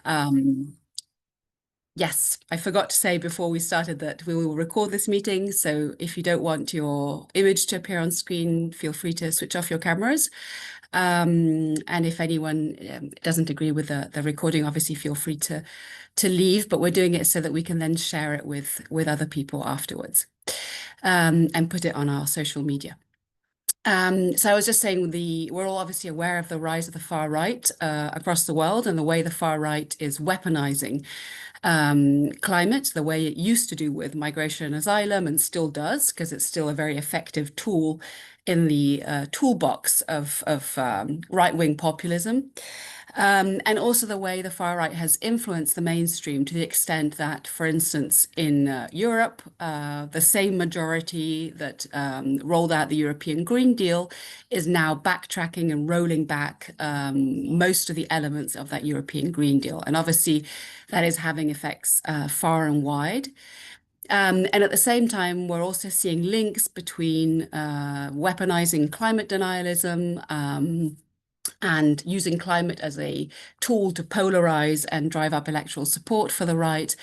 Um, yes, I forgot to say before we started that we will record this meeting. So if you don't want your image to appear on screen, feel free to switch off your cameras. And if anyone doesn't agree with the recording, obviously feel free to leave. But we're doing it so that we can then share it with other people afterwards, and put it on our social media. So I was just saying we're all obviously aware of the rise of the far right across the world and the way the far right is weaponizing climate, the way it used to do with migration and asylum, and still does, because it's still a very effective tool in the toolbox of right-wing populism. And also the way the far right has influenced the mainstream to the extent that, for instance, in Europe, the same majority that rolled out the European Green Deal is now backtracking and rolling back most of the elements of that European Green Deal. And obviously, that is having effects far and wide. And at the same time, we're also seeing links between weaponizing climate denialism, and using climate as a tool to polarize and drive up electoral support for the right,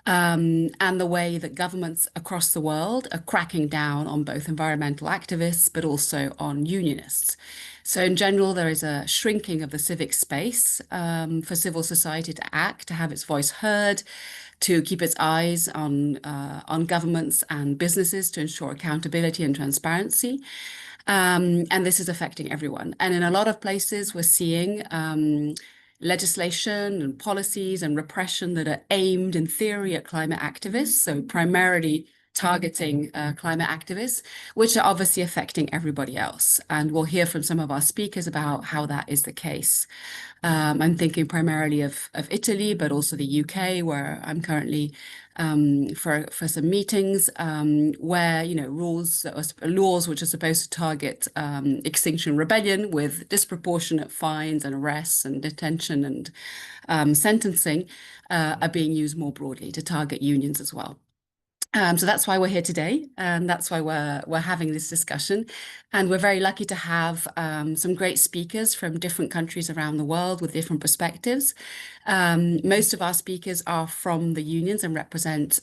and the way that governments across the world are cracking down on both environmental activists, but also on unionists. So in general, there is a shrinking of the civic space for civil society to act, to have its voice heard, to keep its eyes on governments and businesses to ensure accountability and transparency. And this is affecting everyone. And in a lot of places, we're seeing legislation and policies and repression that are aimed in theory at climate activists, so primarily targeting climate activists, which are obviously affecting everybody else. And we'll hear from some of our speakers about how that is the case. I'm thinking primarily of Italy, but also the UK, where I'm currently for some meetings, where laws which are supposed to target Extinction Rebellion with disproportionate fines and arrests and detention and sentencing are being used more broadly to target unions as well. So that's why we're here today, and that's why we're having this discussion. And we're very lucky to have some great speakers from different countries around the world with different perspectives. Most of our speakers are from the unions and represent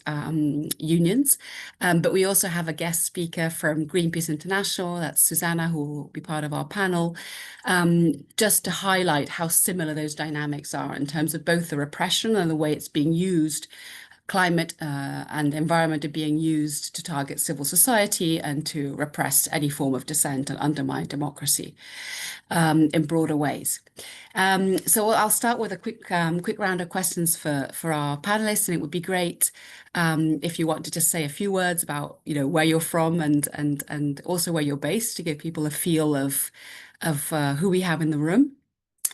unions, but we also have a guest speaker from Greenpeace International, that's Susanna, who will be part of our panel, just to highlight how similar those dynamics are in terms of both the repression and the way it's being used. Climate and environment are being used to target civil society and to repress any form of dissent and undermine democracy in broader ways. So I'll start with a quick round of questions for our panelists, and it would be great if you wanted to say a few words about where you're from and also where you're based, to give people a feel of who we have in the room.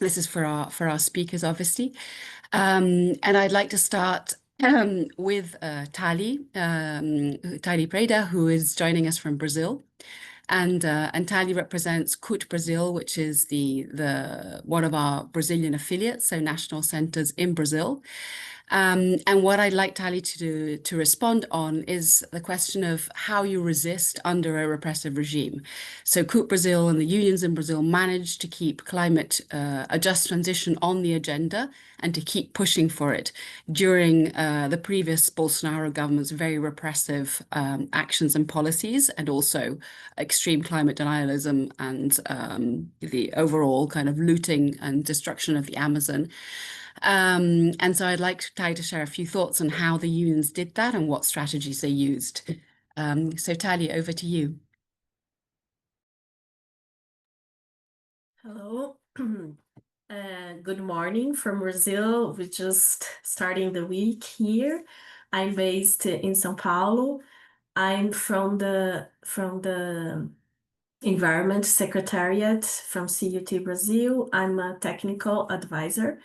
This is for our speakers, obviously, and I'd like to start with Tali Preda, who is joining us from Brazil. And Tali represents CUT Brazil, which is one of our Brazilian affiliates, so national centers in Brazil. And what I'd like Tali to respond on is the question of how you resist under a repressive regime. So CUT Brazil and the unions in Brazil managed to keep climate a just transition on the agenda and to keep pushing for it during the previous Bolsonaro government's very repressive actions and policies, and also extreme climate denialism and the overall kind of looting and destruction of the Amazon. And so I'd like Tali to share a few thoughts on how the unions did that and what strategies they used. So Tali, over to you. Hello. Good morning from Brazil. We're just starting the week here. I'm based in São Paulo. I'm from the Environment Secretariat from CUT Brazil. I'm a technical advisor.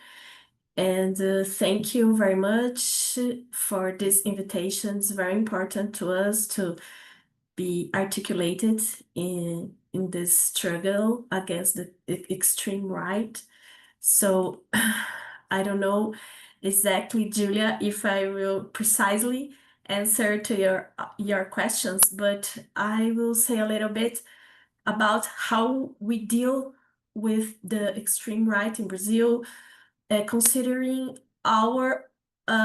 And thank you very much for this invitation. It's very important to us to be articulated in this struggle against the extreme right. So I don't know exactly, Julia, if I will precisely answer to your questions, but I will say a little bit about how we deal with the extreme right in Brazil, considering our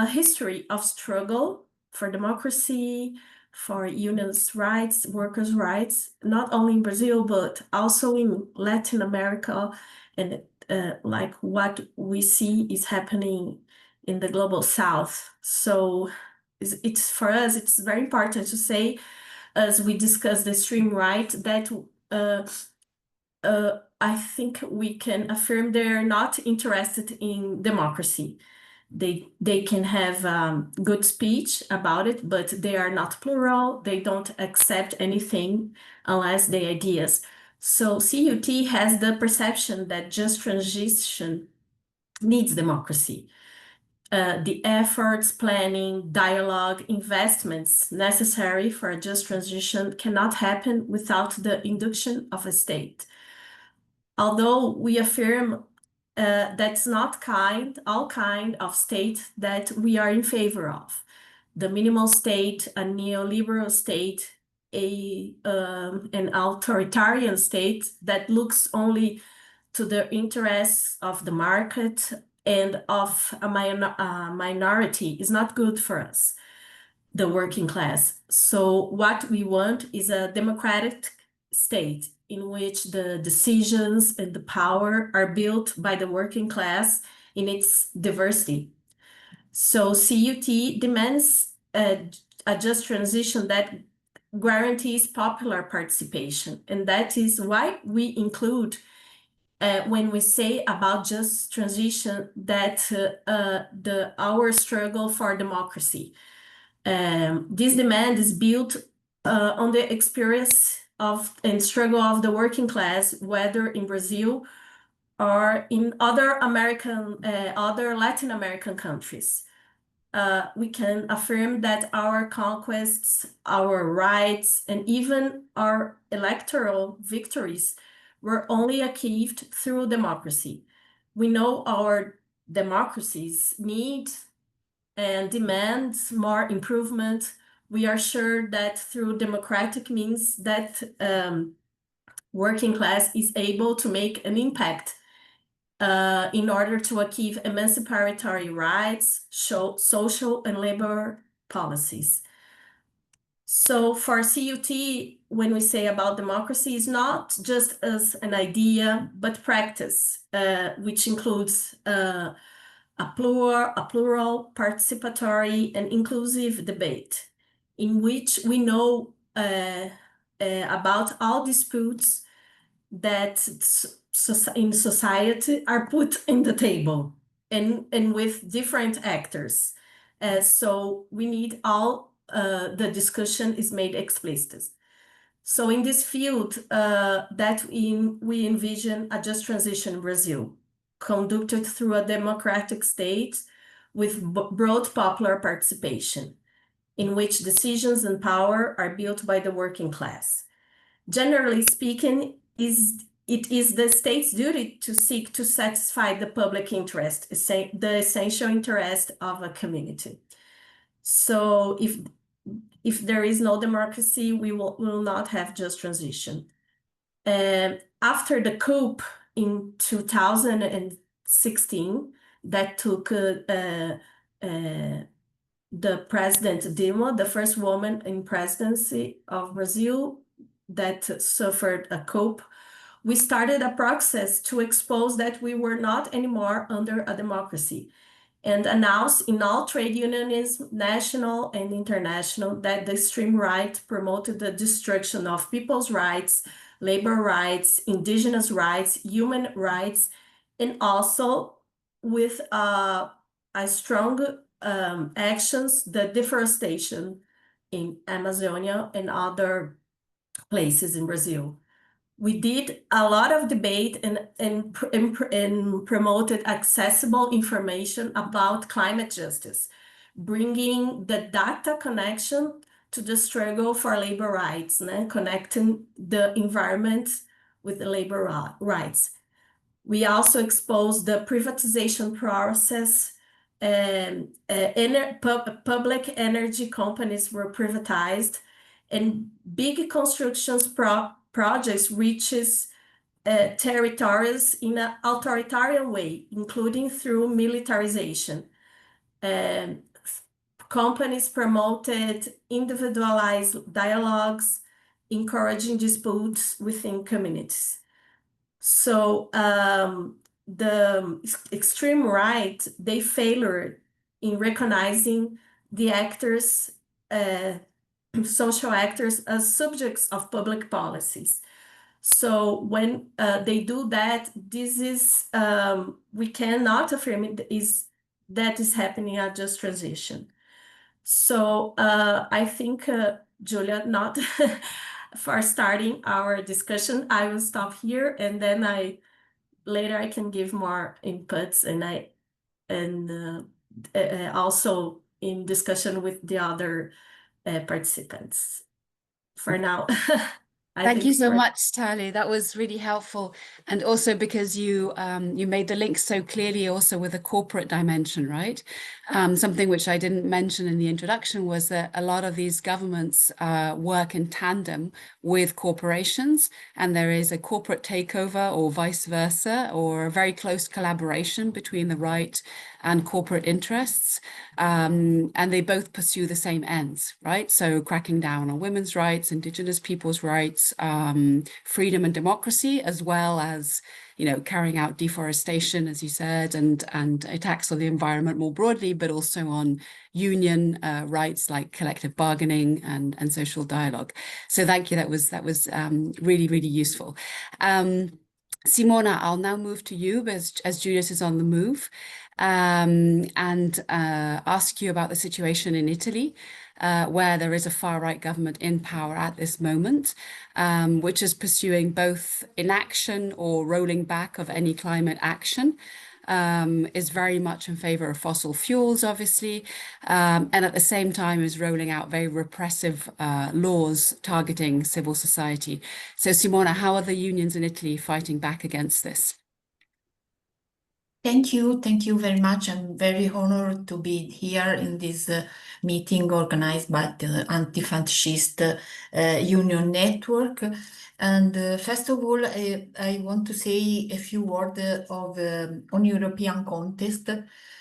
history of struggle for democracy, for unions' rights, workers' rights, not only in Brazil, but also in Latin America, and like what we see is happening in the global South. So it's for us, it's very important to say, as we discuss the extreme right, that I think we can affirm they're not interested in democracy. They can have good speech about it, but they are not plural. They don't accept anything unless the ideas. So CUT has the perception that just transition needs democracy. The efforts, planning, dialogue, investments necessary for a just transition cannot happen without the induction of a state. Although we affirm that's not all kind of state that we are in favor of. The minimal state, a neoliberal state, an authoritarian state that looks only to the interests of the market and of a minority is not good for us, the working class. So what we want is a democratic state in which the decisions and the power are built by the working class in its diversity. So CUT demands a just transition that guarantees popular participation. And that is why we include, when we say about just transition, that our struggle for democracy. This demand is built on the experience of and struggle of the working class, whether in Brazil or in other Latin American countries. We can affirm that our conquests, our rights, and even our electoral victories were only achieved through democracy. We know our democracies need and demands more improvement. We are sure that through democratic means that working class is able to make an impact in order to achieve emancipatory rights, social and labor policies. So for CUT, when we say about democracy, is not just as an idea, but practice, which includes a plural, participatory, and inclusive debate in which we know about all disputes that in society are put in the table and with different actors. So we need all the discussion is made explicit. So in this field, we envision a just transition in Brazil, conducted through a democratic state with broad popular participation, in which decisions and power are built by the working class. Generally speaking, it is the state's duty to seek to satisfy the public interest, the essential interest of a community. So if there is no democracy, we will not have just transition. After the coup in 2016, that took the President Dilma, the first woman in presidency of Brazil that suffered a coup, we started a process to expose that we were not anymore under a democracy, and announced in all trade unionism, national and international, that the extreme right promoted the destruction of people's rights, labor rights, indigenous rights, human rights, and also with a strong actions, the deforestation in Amazonia and other places in Brazil. We did a lot of debate and promoted accessible information about climate justice, bringing the data connection to the struggle for labor rights, connecting the environment with the labor rights. We also exposed the privatization process, and public energy companies were privatized, and big constructions projects reaches territories in an authoritarian way, including through militarization. Companies promoted individualized dialogues, encouraging disputes within communities. So the extreme right, they failed in recognizing the actors, social actors, as subjects of public policies. So when they do that, this is, we cannot affirm it is that is happening a just transition. So I think, Julia, not for starting our discussion, I will stop here, and then later I can give more inputs, and also in discussion with the other participants. For now, I Thank think you so for much, Tali. That was really helpful. And also because you made the link so clearly also with a corporate dimension, right? Something which I didn't mention in the introduction was that a lot of these governments work in tandem with corporations, and there is a corporate takeover or vice versa, or a very close collaboration between the right and corporate interests. And they both pursue the same ends, right? So cracking down on women's rights, indigenous people's rights, freedom and democracy, as well as, carrying out deforestation, as you said, and attacks on the environment more broadly, but also on union rights like collective bargaining and social dialogue. So thank you. That was really, really useful. Simona, I'll now move to you as Julius is on the move, and ask you about the situation in Italy, where there is a far-right government in power at this moment, which is pursuing both inaction or rolling back of any climate action, is very much in favor of fossil fuels, obviously, and at the same time is rolling out very repressive laws targeting civil society. So, Simona, how are the unions in Italy fighting back against this? Thank you very much. I'm very honored to be here in this meeting organized by the Anti-Fascist Union Network. And first of all, I want to say a few words on European context,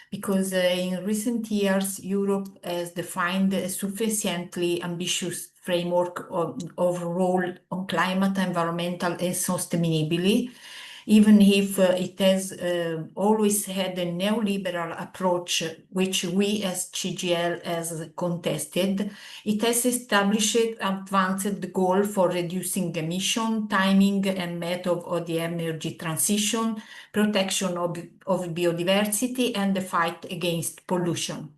because in recent years, Europe has defined a sufficiently ambitious framework of role on climate, environmental, and sustainability. Even if it has always had a neoliberal approach, which we as CGL has contested, it has established advanced goal for reducing emission, timing and method of the energy transition, protection of biodiversity, and the fight against pollution.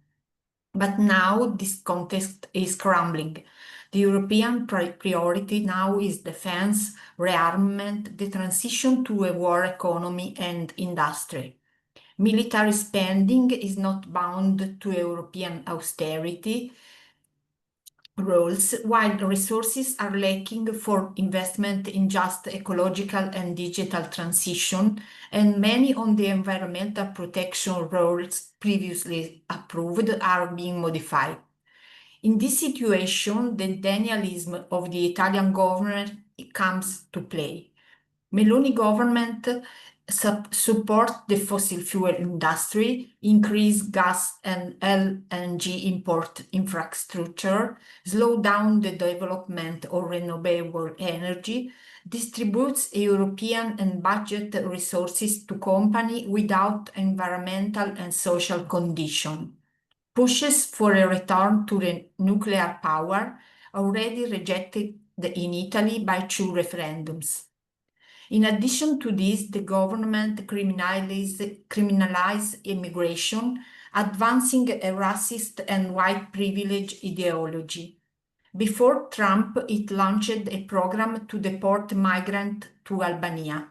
But now this context is crumbling. The European priority now is defense, rearmament, the transition to a war economy and industry. Military spending is not bound to European austerity roles, while resources are lacking for investment in just ecological and digital transition, and many on the environmental protection roles previously approved are being modified. In this situation, the denialism of the Italian government comes to play. Meloni government support the fossil fuel industry, increase gas and LNG import infrastructure, slow down the development of renewable energy, distributes European and budget resources to companies without environmental and social conditions, pushes for a return to the nuclear power already rejected in Italy by 2 referendums. In addition to this, the government criminalizes immigration, advancing a racist and white privilege ideology. Before Trump, it launched a program to deport migrants to Albania.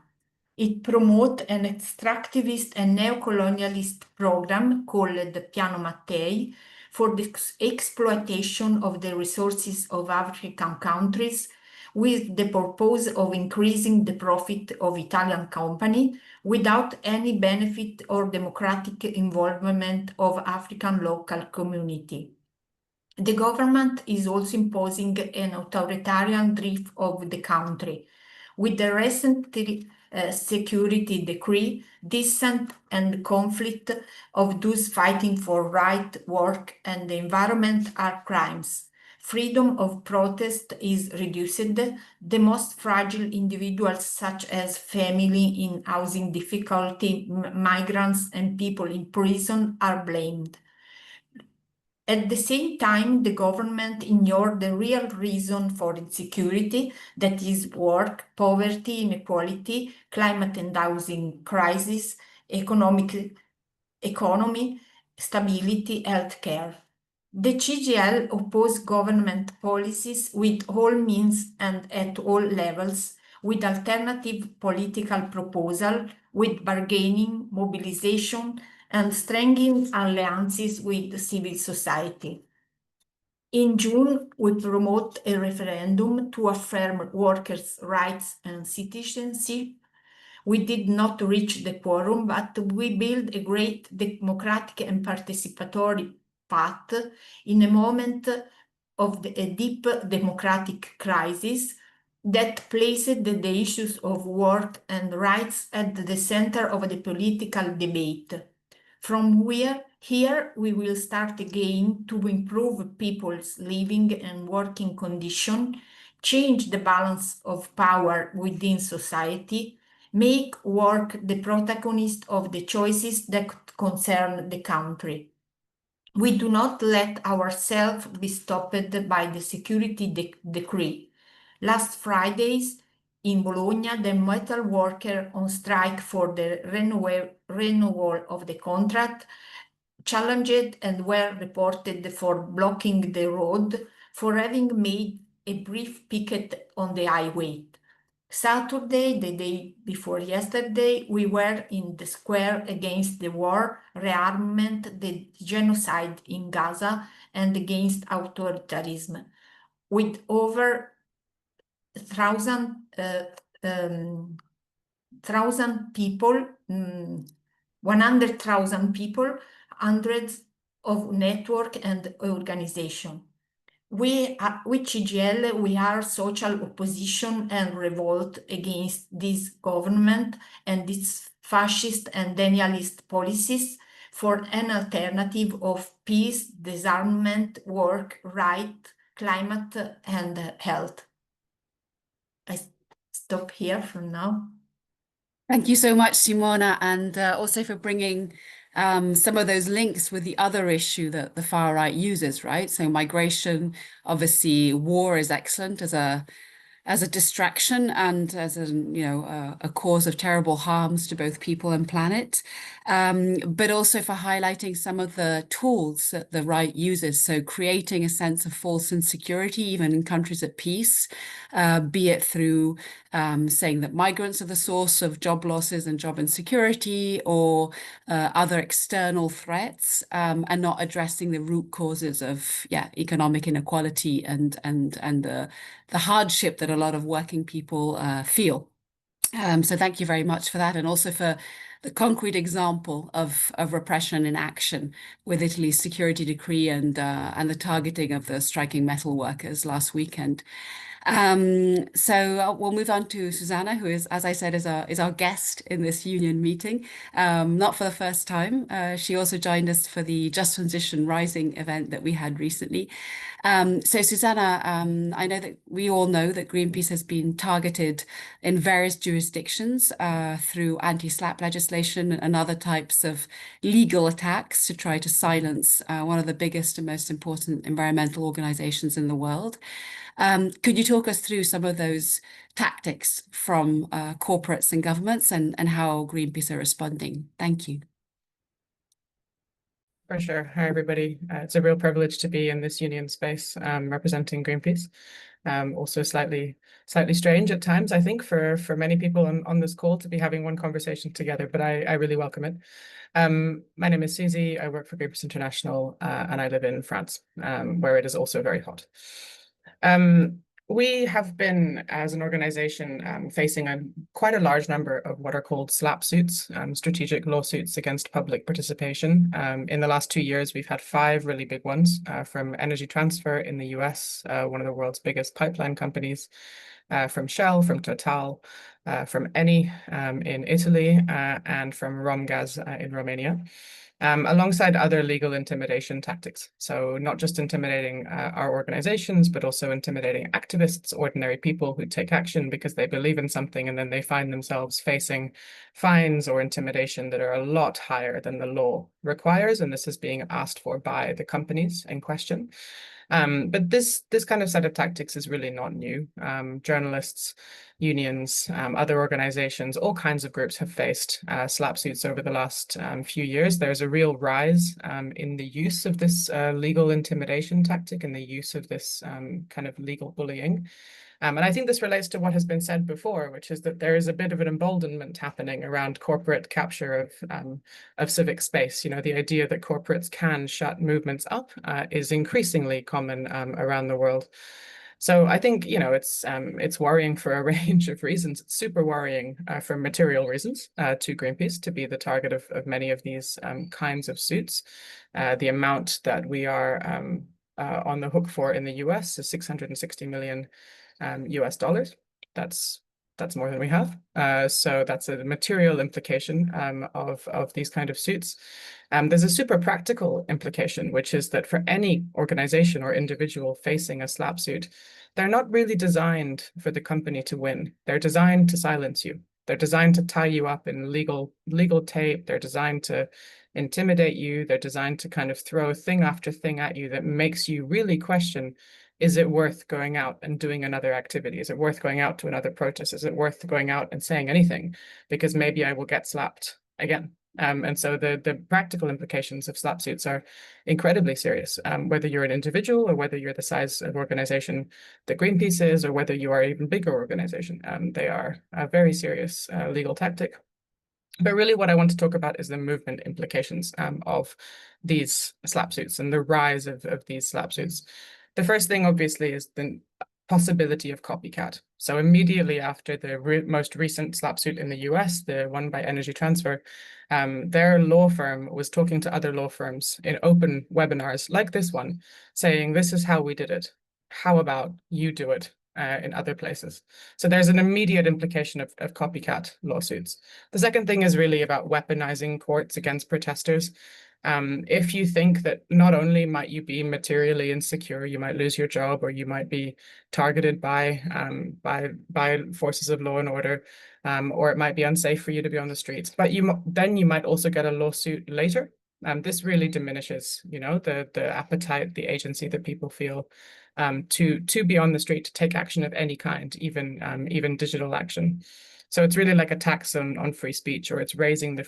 It promotes an extractivist and neocolonialist program called the Piano Mattei for the exploitation of the resources of African countries, with the purpose of increasing the profit of Italian companies without any benefit or democratic involvement of African local community. The government is also imposing an authoritarian drift of the country, with the recent security decree, dissent and conflict of those fighting for right, work, and the environment are crimes. Freedom of protest is reduced. The most fragile individuals, such as family in housing difficulty, migrants, and people in prison, are blamed. At the same time, the government ignored the real reason for insecurity, that is work, poverty, inequality, climate and housing crisis, economy, stability, healthcare. The CGL opposed government policies with all means and at all levels, with alternative political proposal, with bargaining, mobilization, and strengthening alliances with civil society. In June, we promote a referendum to affirm workers' rights and citizenship. We did not reach the quorum, but we built a great democratic and participatory path in a moment of a deep democratic crisis that placed the issues of work and rights at the center of the political debate. From here we will start again to improve people's living and working conditions, change the balance of power within society, make work the protagonist of the choices that concern the country. We do not let ourselves be stopped by the security decree. Last Fridays in Bologna, the metal workers on strike for the renewal of the contract challenged and were reported for blocking the road, for having made a brief picket on the highway. Saturday, the day before yesterday, we were in the square against the war, rearmament, the genocide in Gaza, and against authoritarianism, with over 1,000 people, 100,000 people, hundreds of network and organization. With CGL, we are social opposition and revolt against this government and its fascist and denialist policies for an alternative of peace, disarmament, work, right, climate, and health. I stop here for now. Thank you so much, Simona, and also for bringing some of those links with the other issue that the far right uses, right? So migration, obviously, war is excellent as a distraction and as a cause of terrible harms to both people and planet, but also for highlighting some of the tools that the right uses. So creating a sense of false insecurity, even in countries at peace, be it through saying that migrants are the source of job losses and job insecurity, or other external threats, and not addressing the root causes of economic inequality and the hardship that a lot of working people feel. So thank you very much for that, and also for the concrete example of repression in action with Italy's security decree and the targeting of the striking metal workers last weekend. So we'll move on to Susanna, who is, as I said, is our guest in this union meeting, not for the first time. She also joined us for the Just Transition Rising event that we had recently. So Susanna, I know that we all know that Greenpeace has been targeted in various jurisdictions through anti-SLAPP legislation and other types of legal attacks to try to silence one of the biggest and most important environmental organizations in the world. Could you talk us through some of those tactics from corporates and governments and how Greenpeace are responding? Thank you. For sure. Hi, everybody. It's a real privilege to be in this union space representing Greenpeace. Also slightly strange at times, I think, for many people on this call to be having one conversation together, but I really welcome it. My name is Susie. I work for Greenpeace International and I live in France, where it is also very hot. We have been, as an organization, facing quite a large number of what are called SLAPP suits, strategic lawsuits against public participation. In the last 2 years, we've had 5 really big ones, from Energy Transfer in the US, one of the world's biggest pipeline companies, from Shell, from Total, from Eni in Italy, and from Romgaz in Romania. Alongside other legal intimidation tactics. So not just intimidating our organizations, but also intimidating activists, ordinary people who take action because they believe in something, and then they find themselves facing fines or intimidation that are a lot higher than the law requires. And this is being asked for by the companies in question. But this kind of set of tactics is really not new. Journalists, unions, other organizations, all kinds of groups have faced SLAPP suits over the last few years. There's a real rise in the use of this legal intimidation tactic and the use of this kind of legal bullying. And I think this relates to what has been said before, which is that there is a bit of an emboldenment happening around corporate capture of civic space. You know, the idea that corporates can shut movements up is increasingly common around the world. So I think, you know, it's worrying for a range of reasons. It's super worrying for material reasons to Greenpeace to be the target of many of these kinds of suits. The amount that we are on the hook for in the US is 660 million US dollars. That's more than we have. So that's a material implication of these kind of suits. There's a super practical implication, which is that for any organization or individual facing a SLAPP suit, they're not really designed for the company to win. They're designed to silence you. They're designed to tie you up in legal tape. They're designed to intimidate you. They're designed to kind of throw thing after thing at you that makes you really question, is it worth going out and doing another activity? Is it worth going out to another protest? Is it worth going out and saying anything? Because maybe I will get slapped again. And so the practical implications of SLAPP suits are incredibly serious, whether you're an individual or whether you're the size of organization that Greenpeace is, or whether you are an even bigger organization. They are a very serious legal tactic. But really what I want to talk about is the movement implications of these SLAPP suits and the rise of these SLAPP suits. The first thing, obviously, is the possibility of copycat. So immediately after the most recent SLAPP suit in the US, the one by Energy Transfer, their law firm was talking to other law firms in open webinars like this one, saying, this is how we did it. How about you do it in other places? So there's an immediate implication of copycat lawsuits. The second thing is really about weaponizing courts against protesters. If you think that not only might you be materially insecure, you might lose your job, or you might be targeted by forces of law and order, or it might be unsafe for you to be on the streets, but then you might also get a lawsuit later. This really diminishes, you know, the appetite, the agency that people feel to be on the street, to take action of any kind, even digital action. So it's really like a tax on free speech, or it's raising the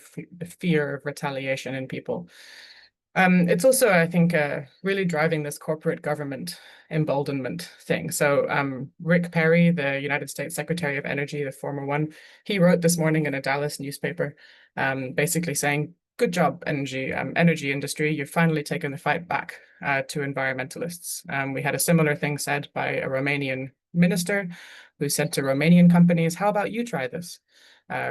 fear of retaliation in people. It's also, I think, really driving this corporate government emboldenment thing. So Rick Perry, the United States Secretary of Energy, the former one, he wrote this morning in a Dallas newspaper, basically saying, good job, energy industry, you've finally taken the fight back to environmentalists. We had a similar thing said by a Romanian minister who said to Romanian companies, how about you try this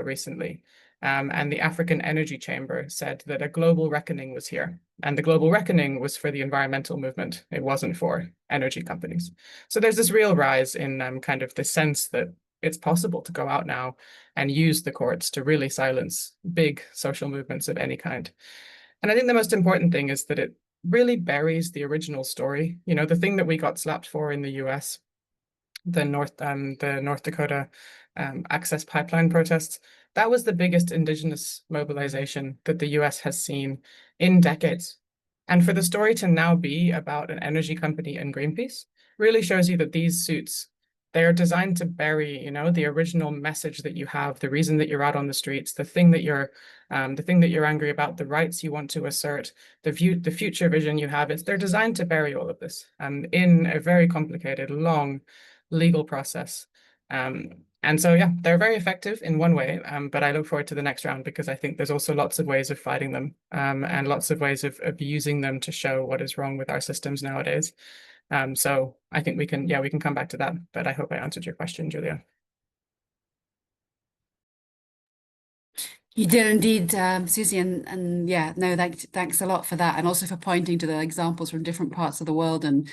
recently? And the African Energy Chamber said that a global reckoning was here. And the global reckoning was for the environmental movement. It wasn't for energy companies. So there's this real rise in kind of the sense that it's possible to go out now and use the courts to really silence big social movements of any kind. And I think the most important thing is that it really buries the original story. You know, the thing that we got slapped for in the US, the North Dakota access pipeline protests, that was the biggest indigenous mobilization that the US has seen in decades. And for the story to now be about an energy company and Greenpeace really shows you that these suits, they are designed to bury, you know, the original message that you have, the reason that you're out on the streets, the thing that you're angry about, the rights you want to assert, the future vision you have. They're designed to bury all of this in a very complicated, long legal process. And so, yeah, they're very effective in one way, but I look forward to the next round because I think there's also lots of ways of fighting them and lots of ways of using them to show what is wrong with our systems nowadays. So I think we can come back to that, but I hope I answered your question, Julia. You did indeed, Susie, and yeah, no, thanks a lot for that, and also for pointing to the examples from different parts of the world and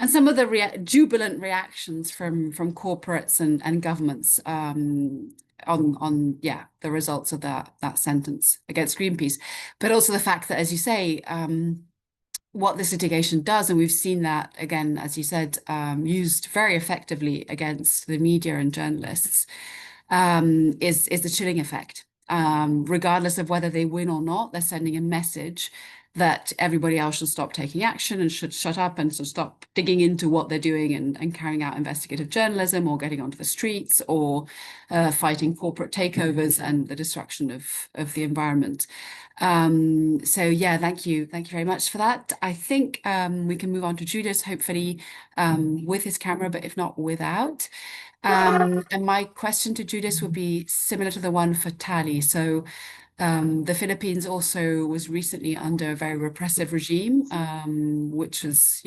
some of the jubilant reactions from corporates and governments on the results of that sentence against Greenpeace, but also the fact that, as you say, what this litigation does, and we've seen that again, as you said, used very effectively against the media and journalists, is the chilling effect. Regardless of whether they win or not, they're sending a message that everybody else should stop taking action and should shut up and should stop digging into what they're doing and carrying out investigative journalism or getting onto the streets or fighting corporate takeovers and the destruction of the environment. So yeah, thank you very much for that. I think we can move on to Judas, hopefully with his camera, but if not, without. And my question to Judas would be similar to the one for Tali. So the Philippines also was recently under a very repressive regime, which was,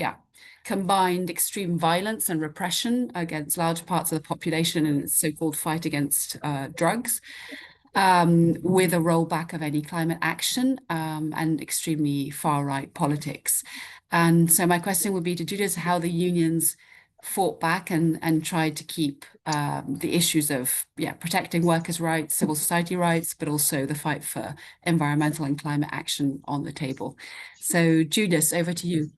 combined extreme violence and repression against large parts of the population in its so-called fight against drugs, with a rollback of any climate action and extremely far-right politics. And so my question would be to Judas, how the unions fought back and tried to keep the issues of protecting workers' rights, civil society rights, but also the fight for environmental and climate action on the table. So Judas, over to you.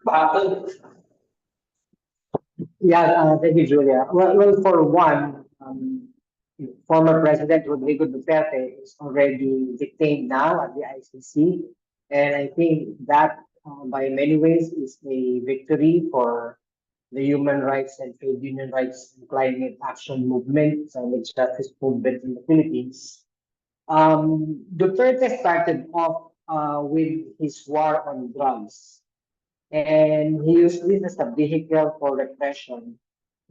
Thank you, Julia. Well, for one, former President Rodrigo Duterte is already detained now at the ICC, and I think that by many ways is a victory for the human rights and trade union rights and climate action movement and the justice movement in the Philippines. Duterte started off with his war on drugs, and he used this as a vehicle for repression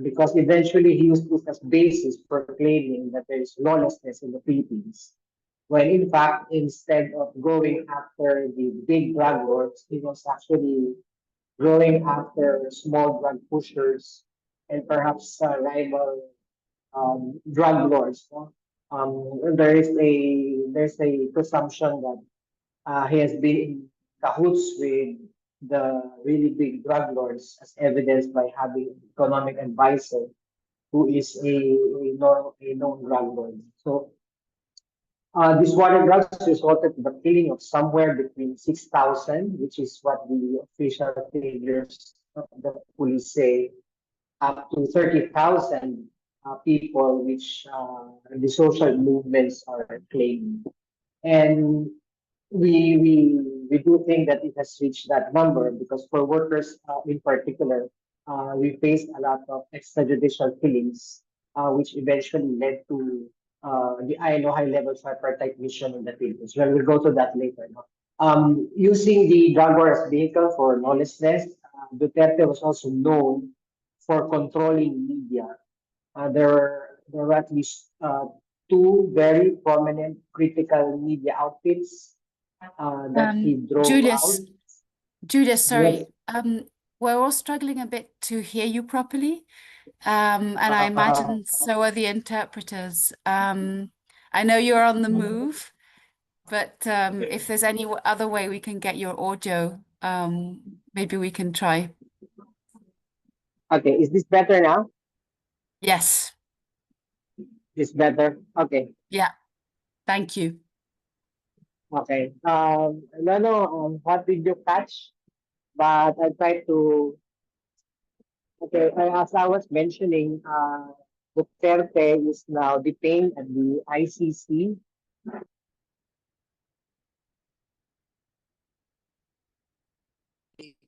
because eventually he used this as basis for claiming that there is lawlessness in the Philippines. When in fact, instead of going after the big drug lords, he was actually going after small drug pushers and perhaps rival drug lords. There's a presumption that he has been in cahoots with the really big drug lords, as evidenced by having an economic advisor who is a known drug lord. So this war on drugs resulted in the killing of somewhere between 6,000, which is what the official figures of the police say, up to 30,000 people, which the social movements are claiming. And we do think that it has reached that number because for workers in particular, we faced a lot of extrajudicial killings, which eventually led to the ILO high-level tripartite mission in the Philippines. Well, we'll go to that later. Using the drug war as vehicle for lawlessness, Duterte was also known for controlling media. There were at least two very prominent critical media outfits that he drove Julius, out. Julius, sorry. Yes. We're all struggling a bit to hear you properly. And I imagine so are the interpreters. I know you're on the move, but if there's any other way we can get your audio, maybe we can try. Okay, is this better now? Yes. Is better? Okay. Yeah. Thank you. Okay. I don't know what did you catch, but I tried to. Okay, as I was mentioning, Duterte is now detained at the ICC.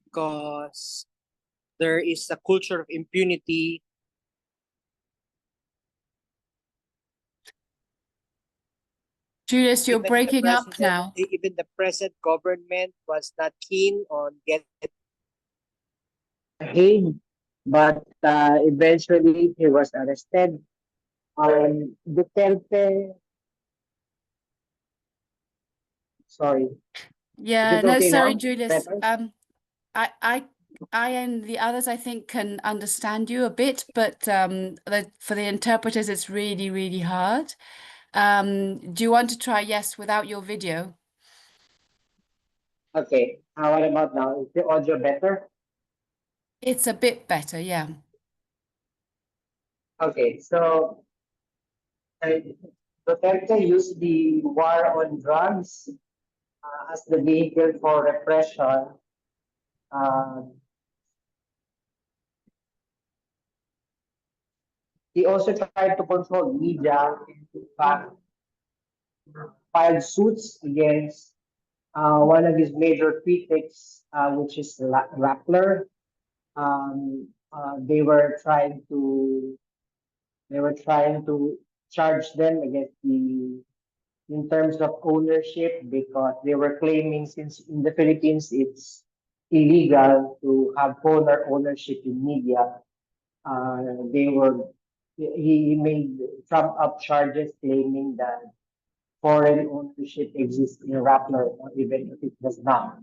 Because there is a culture of impunity. Julius, you're Even the breaking up now. Even the present government was not keen on getting Hague, but eventually he was arrested. Duterte. Sorry. Yeah, Is it no, okay sorry, now? Julius. Better? I and the others, I think, can understand you a bit, but for the interpreters, it's really, really hard. Do you want to try, yes, without your video? Okay. What about now? Is the audio better? It's a bit better, yeah. Okay, so Duterte used the war on drugs as the vehicle for repression. He also tried to control media and in fact filed suits against one of his major critics, which is Rappler. They were trying to charge them against in terms of ownership because they were claiming since in the Philippines it's illegal to have ownership in media. They were he made trumped up charges claiming that foreign ownership exists in Rappler, even if it does not.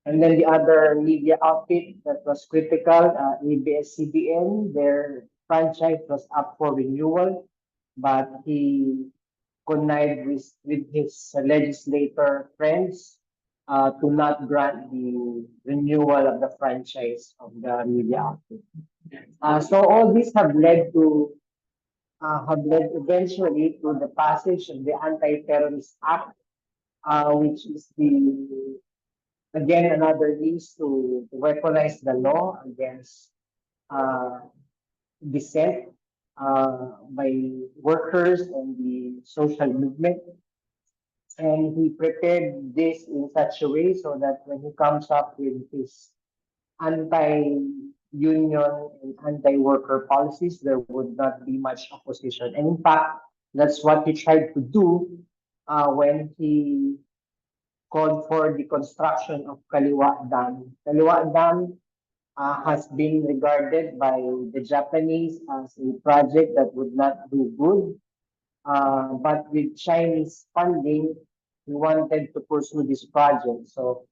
And then the other media outfit that was critical, ABS-CBN, their franchise was up for renewal, but he connived with his legislator friends to not grant the renewal of the franchise of the media outfit. So all these have led eventually to the passage of the Anti-Terrorist Act, which is again another means to weaponize the law against uh, dissent by workers and the social movement. And he prepared this in such a way so that when he comes up with his anti-union and anti-worker policies, there would not be much opposition. And in fact, that's what he tried to do when he called for the construction of Kaliwa Dam. Kaliwa Dam has been regarded by the Japanese as a project that would not do good. But with Chinese funding, we wanted to pursue this project. So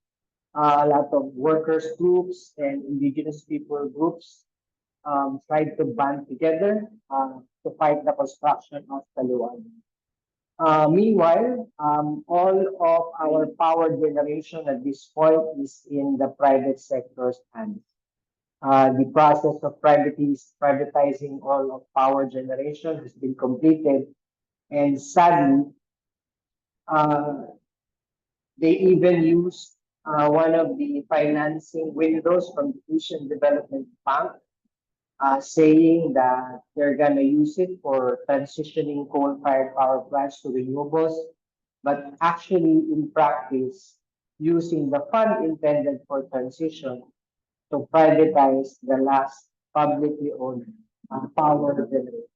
a lot of workers groups and indigenous people groups tried to band together to fight the construction of Taliwan. Meanwhile, all of our power generation at this point is in the private sector's hands. The process of privatizing all of power generation has been completed, and sadly, uh, they even used one of the financing windows from the Asian Development Bank, saying that they're going to use it for transitioning coal-fired power plants to renewables, but actually, in practice, using the fund intended for transition to privatize the last publicly owned power generator.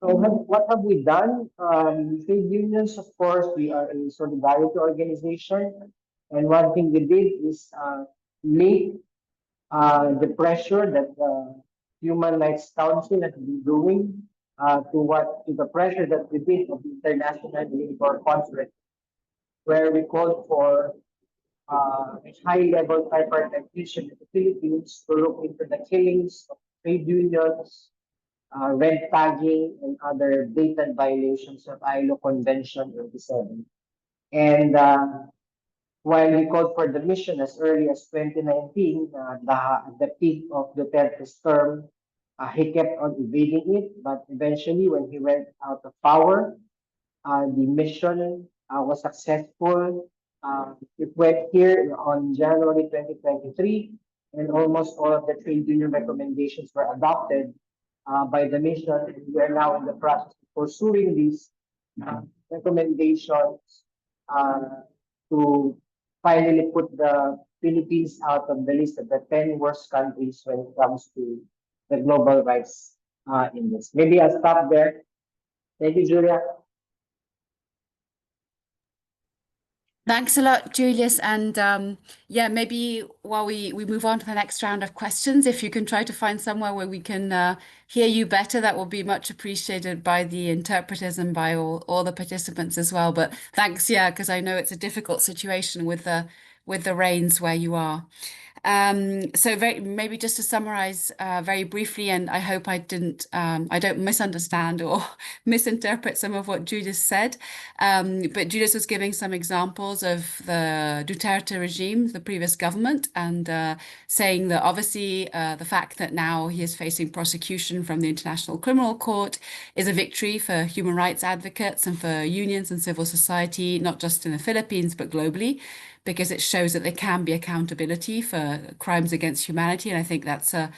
So what have we done? Trade unions, of course, we are a solidarity organization. And one thing we did is link the pressure that the Human Rights Council has been doing to the pressure that we did of the International Labor Conference, where we called for a high-level tripartite mission in the Philippines to look into the killings of trade unions, red tagging, and other blatant violations of ILO Convention 87. And while we called for the mission as early as 2019, the peak of Duterte's term, he kept on evading it. But eventually, when he went out of power, the mission was successful. It went here on January 2023, and almost all of the trade union recommendations were adopted by the mission. And we are now in the process of pursuing these recommendations to finally put the Philippines out of the list of the 10 worst countries when it comes to the global rights index. Maybe I'll stop there. Thank you, Julia. Thanks a lot, Julius. And yeah, maybe while we move on to the next round of questions, if you can try to find somewhere where we can hear you better, that will be much appreciated by the interpreters and by all the participants as well. But thanks, yeah, because I know it's a difficult situation with the rains where you are. So maybe just to summarize very briefly, and I hope I don't misunderstand or misinterpret some of what Judith said. But Judith was giving some examples of the Duterte regime, the previous government, and saying that obviously the fact that now he is facing prosecution from the International Criminal Court is a victory for human rights advocates and for unions and civil society, not just in the Philippines, but globally, because it shows that there can be accountability for crimes against humanity. And I think that's a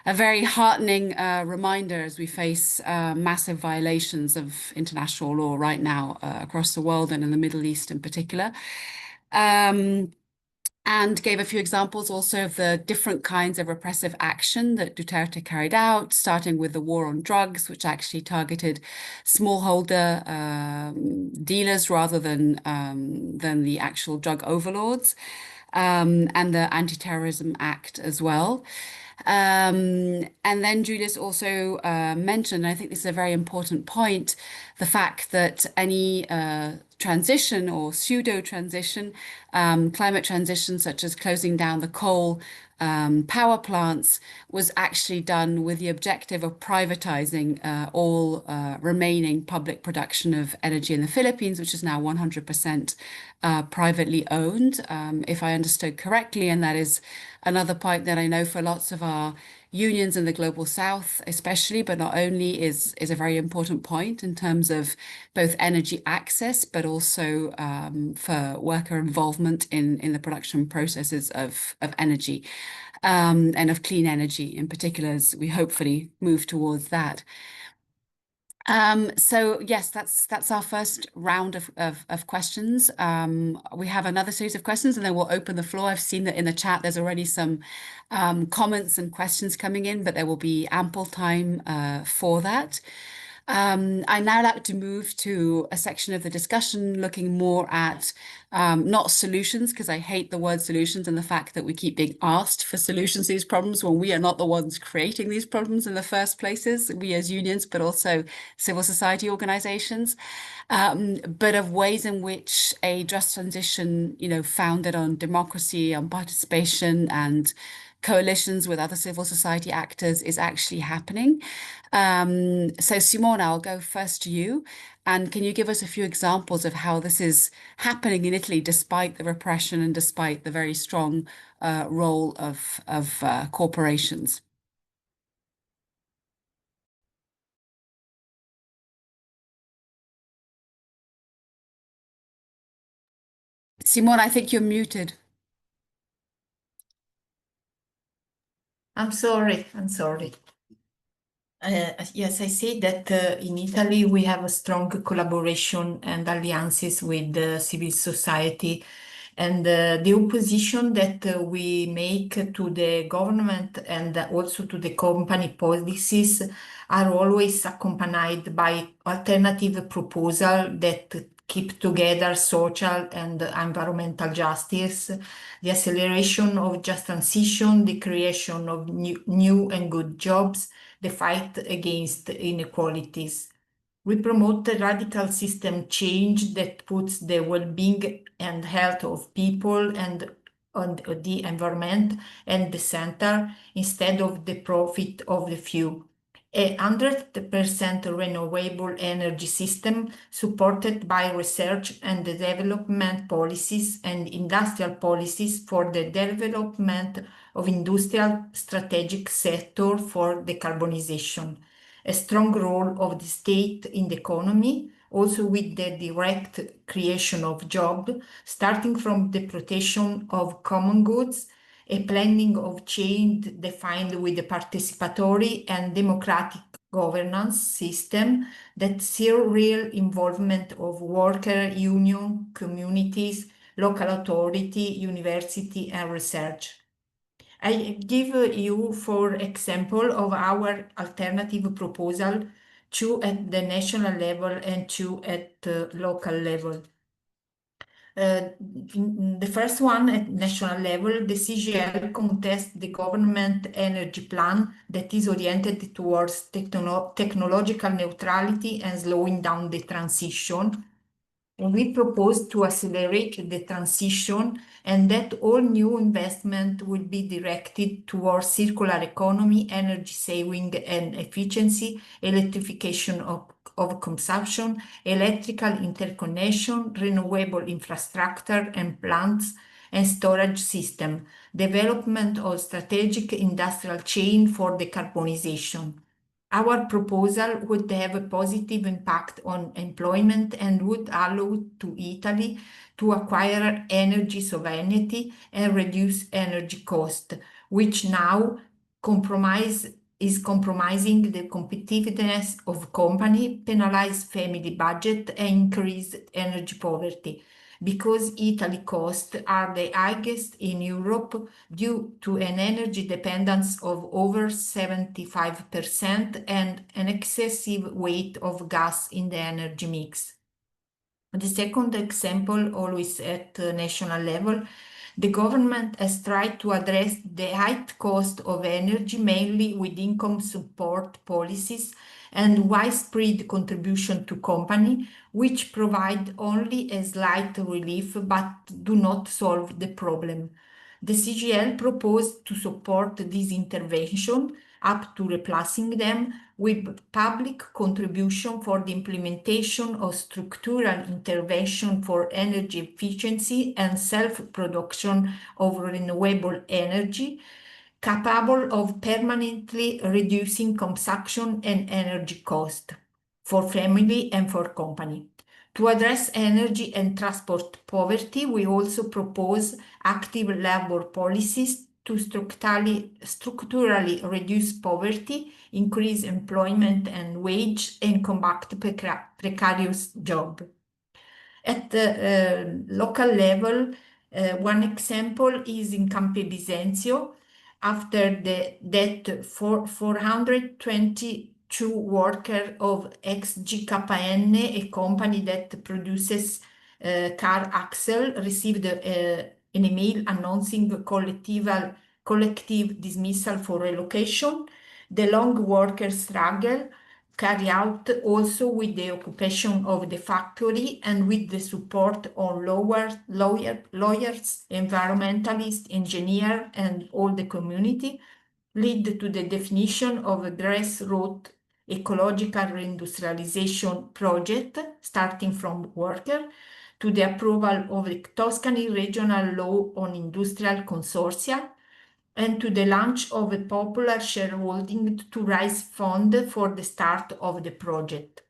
very heartening reminder as we face massive violations of international law right now across the world and in the Middle East in particular. And gave a few examples also of the different kinds of repressive action that Duterte carried out, starting with the war on drugs, which actually targeted smallholder dealers rather than the actual drug overlords, and the Anti-Terrorism Act as well. And then Judith also mentioned, I think this is a very important point, the fact that any transition or pseudo-transition, climate transition, such as closing down the coal power plants, was actually done with the objective of privatizing all remaining public production of energy in the Philippines, which is now 100% privately owned, if I understood correctly. And that is another point that I know for lots of our unions in the global south, especially, but not only, is a very important point in terms of both energy access, but also for worker involvement in the production processes of energy and of clean energy in particular, as we hopefully move towards that. So yes, that's our first round of questions. We have another series of questions and then we'll open the floor. I've seen that in the chat there's already some comments and questions coming in, but there will be ample time for that. I'd now like to move to a section of the discussion looking more at not solutions, because I hate the word solutions and the fact that we keep being asked for solutions to these problems when we are not the ones creating these problems in the first places, we as unions, but also civil society organizations, but of ways in which a just transition, founded on democracy, on participation and coalitions with other civil society actors is actually happening. So Simona, I'll go first to you. And can you give us a few examples of how this is happening in Italy, despite the repression and despite the very strong role of corporations? Simona, I think you're muted. I'm sorry. Yes, I say that in Italy we have a strong collaboration and alliances with civil society, and the opposition that we make to the government and also to the company policies are always accompanied by alternative proposals that keep together social and environmental justice, the acceleration of just transition, the creation of new and good jobs, the fight against inequalities. We promote a radical system change that puts the well-being and health of people and on the environment and the center instead of the profit of the few. A 100% renewable energy system supported by research and development policies and industrial policies for the development of industrial strategic sector for decarbonization. A strong role of the state in the economy, also with the direct creation of jobs, starting from the protection of common goods, a planning of change defined with a participatory and democratic governance system that sees real involvement of worker, union, communities, local authority, university, and research. I give you, for example, of our alternative proposal, two at the national level and two at the local level. The first one at national level, the CGL contests the government energy plan that is oriented towards technological neutrality and slowing down the transition. We propose to accelerate the transition and that all new investment will be directed towards circular economy, energy saving and efficiency, electrification of consumption, electrical interconnection, renewable infrastructure and plants and storage system, development of strategic industrial chain for decarbonization. Our proposal would have a positive impact on employment and would allow to Italy to acquire energy sovereignty and reduce energy cost, which now is compromising the competitiveness of company, penalize family budget, and increase energy poverty. Because Italy costs are the highest in Europe due to an energy dependence of over 75% and an excessive weight of gas in the energy mix. The second example, always at national level, the government has tried to address the high cost of energy mainly with income support policies and widespread contribution to company, which provide only a slight relief but do not solve the problem. The CGL proposed to support this intervention up to replacing them with public contribution for the implementation of structural intervention for energy efficiency and self-production of renewable energy, capable of permanently reducing consumption and energy cost for family and for company. To address energy and transport poverty, we also propose active labor policies to structurally reduce poverty, increase employment and wage, and combat precarious job. At the local level, one example is in Campi Bisenzio. After the death, 422 workers of ex-GKN, a company that produces car axle, received an email announcing collective dismissal for relocation. The long worker struggle carry out also with the occupation of the factory and with the support of lawyers, environmentalists, engineers, and all the community, lead to the definition of a grassroots ecological reindustrialization project starting from worker to the approval of the Tuscany regional law on industrial consortia and to the launch of a popular shareholding to raise funds for the start of the project.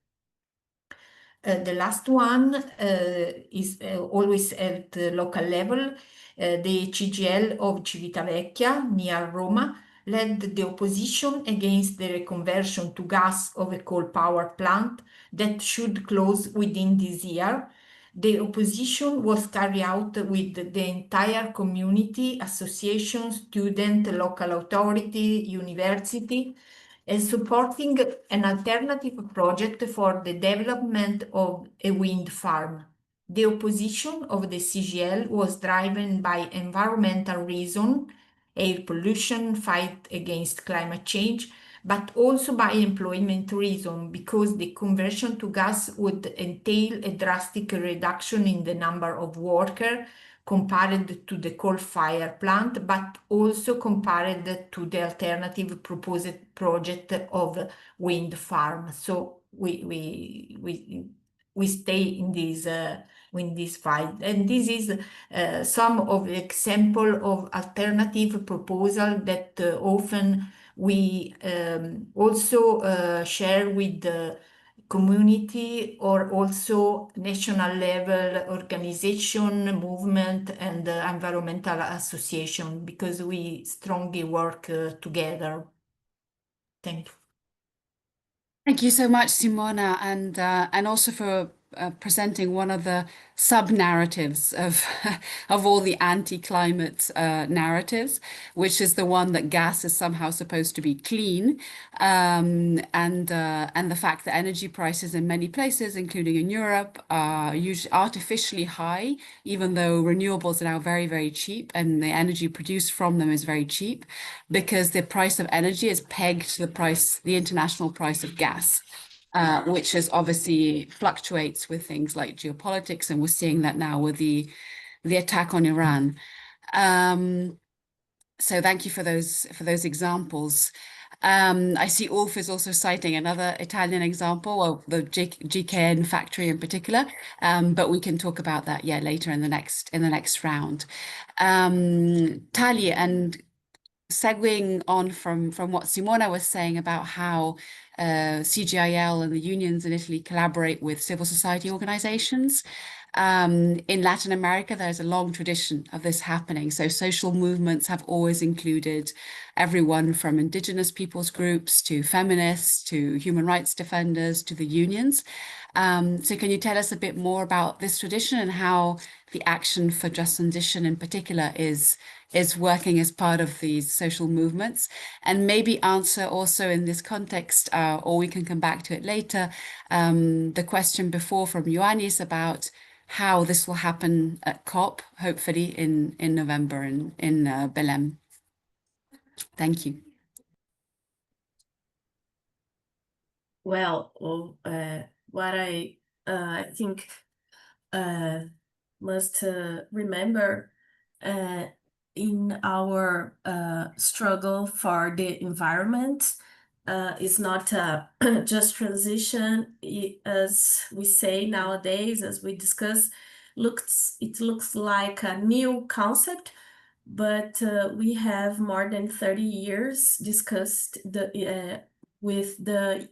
The last one is always at the local level. The CGL of Civitavecchia, near Roma, led the opposition against the reconversion to gas of a coal power plant that should close within this year. The opposition was carried out with the entire community, association, student, local authority, university, and supporting an alternative project for the development of a wind farm. The opposition of the CGL was driven by environmental reasons, air pollution, fight against climate change, but also by employment reason, because the conversion to gas would entail a drastic reduction in the number of workers compared to the coal-fired plant, but also compared to the alternative proposed project of wind farm. So we stay in this fight, and this is some of the example of alternative proposal that often we also share with the community or also national level organization, movement, and environmental association, because we strongly work together. Thank you. Thank you so much, Simona, and also for presenting one of the sub-narratives of of all the anti-climate narratives, which is the one that gas is somehow supposed to be clean, and the fact that energy prices in many places, including in Europe, are usually artificially high, even though renewables are now very, very cheap, and the energy produced from them is very cheap, because the price of energy is pegged to the international price of gas. which is obviously fluctuates with things like geopolitics, and we're seeing that now with the attack on Iran. So thank you for those examples. I see Ulf is also citing another Italian example, well, the GKN factory in particular, but we can talk about that later in the next round. Tali, and segueing on from what Simona was saying about how CGIL and the unions in Italy collaborate with civil society organizations. In Latin America, there's a long tradition of this happening. So social movements have always included everyone from indigenous peoples groups to feminists to human rights defenders to the unions. So can you tell us a bit more about this tradition and how the Action for Just Transition in particular is working as part of these social movements, and maybe answer also in this context, or we can come back to it later, the question before from Ioannis about how this will happen at COP, hopefully in November in Belém. Thank you. Well, what I think must remember in our struggle for the environment is not a just transition, as we say nowadays, as we discuss. It looks like a new concept, but we have more than 30 years discussed with the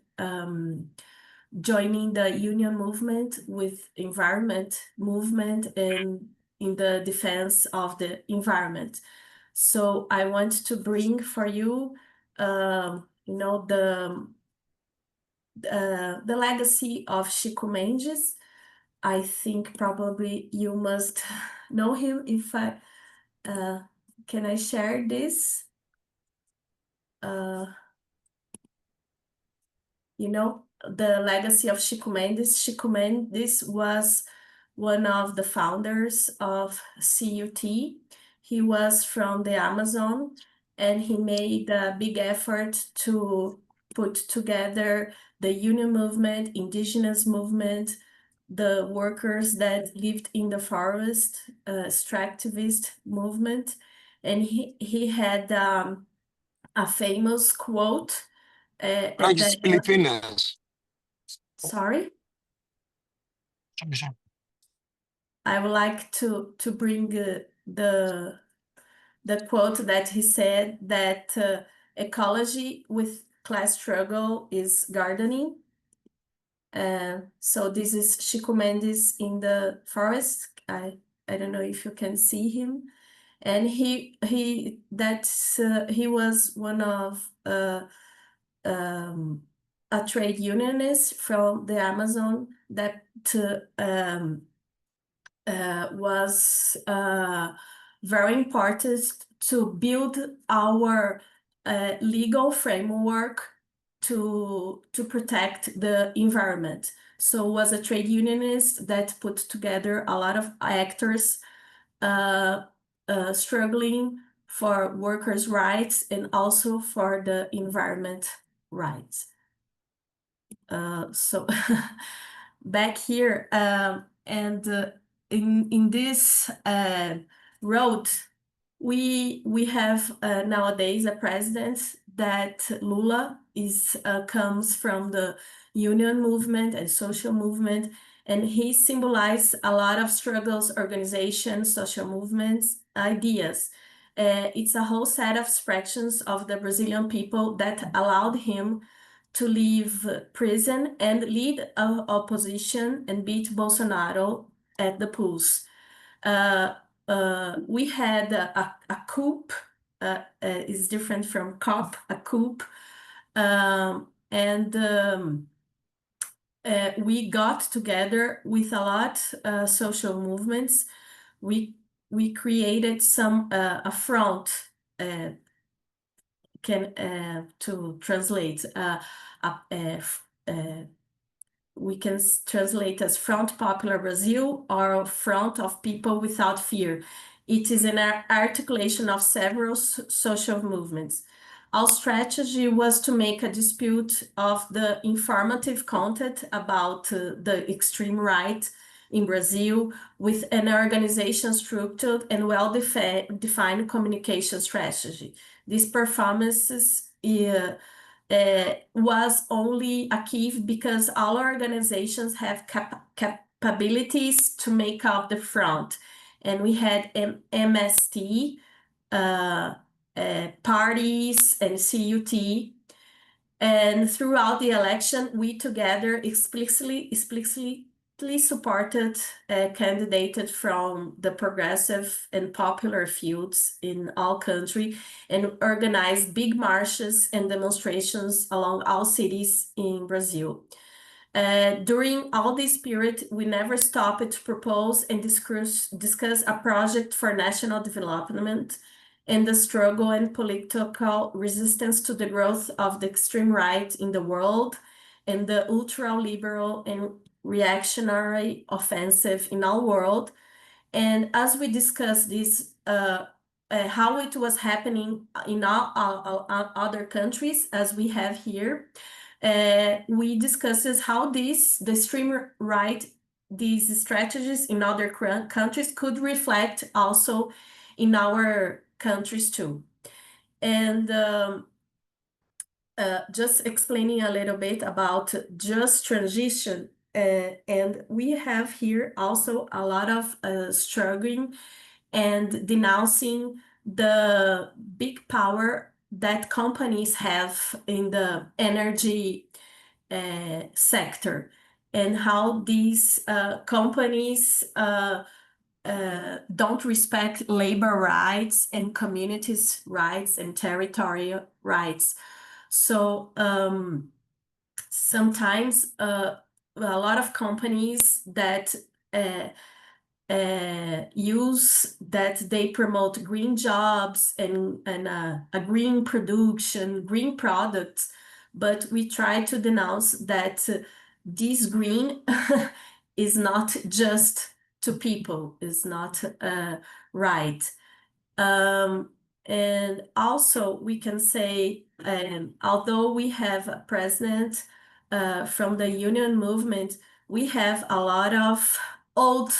joining the union movement with environment movement and in the defense of the environment. So I want to bring for you, the legacy of Chico Mendes. I think probably you must know him. If I can I share this? The legacy of Chico Mendes. Chico Mendes was one of the founders of CUT. He was from the Amazon, and he made a big effort to put together the union movement, indigenous movement, the workers that lived in the forest, extractivist movement. And he had a famous quote. Filipinas. Sorry? I would like to bring the quote that he said, that ecology with class struggle is gardening. So this is Chico Mendes in the forest. I don't know if you can see him. And he was one of a trade unionist from the Amazon that was very important to build our legal framework to protect the environment. So was a trade unionist that put together a lot of actors struggling for workers' rights and also for the environment rights. So back here, and in this road, we have nowadays a president that Lula comes from the union movement and social movement, and he symbolized a lot of struggles, organizations, social movements, ideas. It's a whole set of expressions of the Brazilian people that allowed him to leave prison and lead opposition and beat Bolsonaro at the polls. We had a coup, is different from COP, a coup, and we got together with a lot social movements. We created a front, to translate, we can translate as Front Popular Brazil or Front of People Without Fear. It is an articulation of several social movements. our strategy was to make a dispute of the informative content about the extreme right in Brazil with an organization structured and well-defined communication strategy. These performances was only achieved because all organizations have capabilities to make up the front. And we had MST, parties, and CUT. And throughout the election, we together explicitly supported candidates from the progressive and popular fields in all country and organized big marches and demonstrations along all cities in Brazil. During all this period, we never stopped to propose and discuss a project for national development and the struggle and political resistance to the growth of the extreme right in the world and the ultra-liberal and reactionary offensive in our world. And as we discuss this, how it was happening in all other countries, as we have here, we discusses how the extreme right, these strategies in other countries could reflect also in our countries too. And just explaining a little bit about just transition, and we have here also a lot of struggling and denouncing the big power that companies have in the energy sector, and how these companies don't respect labor rights and communities' rights and territorial rights. So sometimes a lot of companies that use that they promote green jobs and a green production, green products, but we try to denounce that this green is not just to people, is not right. And also we can say, although we have a president from the union movement, we have a lot of old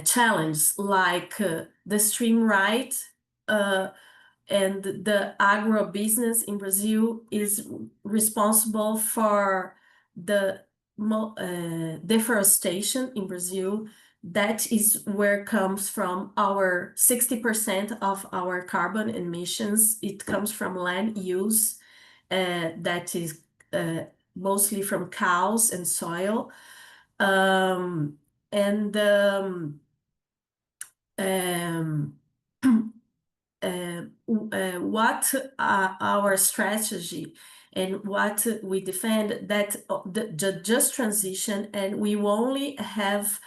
challenges like the extreme right and the agribusiness in Brazil is responsible for the deforestation in Brazil. That is where comes from our 60% of our carbon emissions. It comes from land use that is mostly from cows and soil. What our strategy and what we defend, that the just transition, and we only have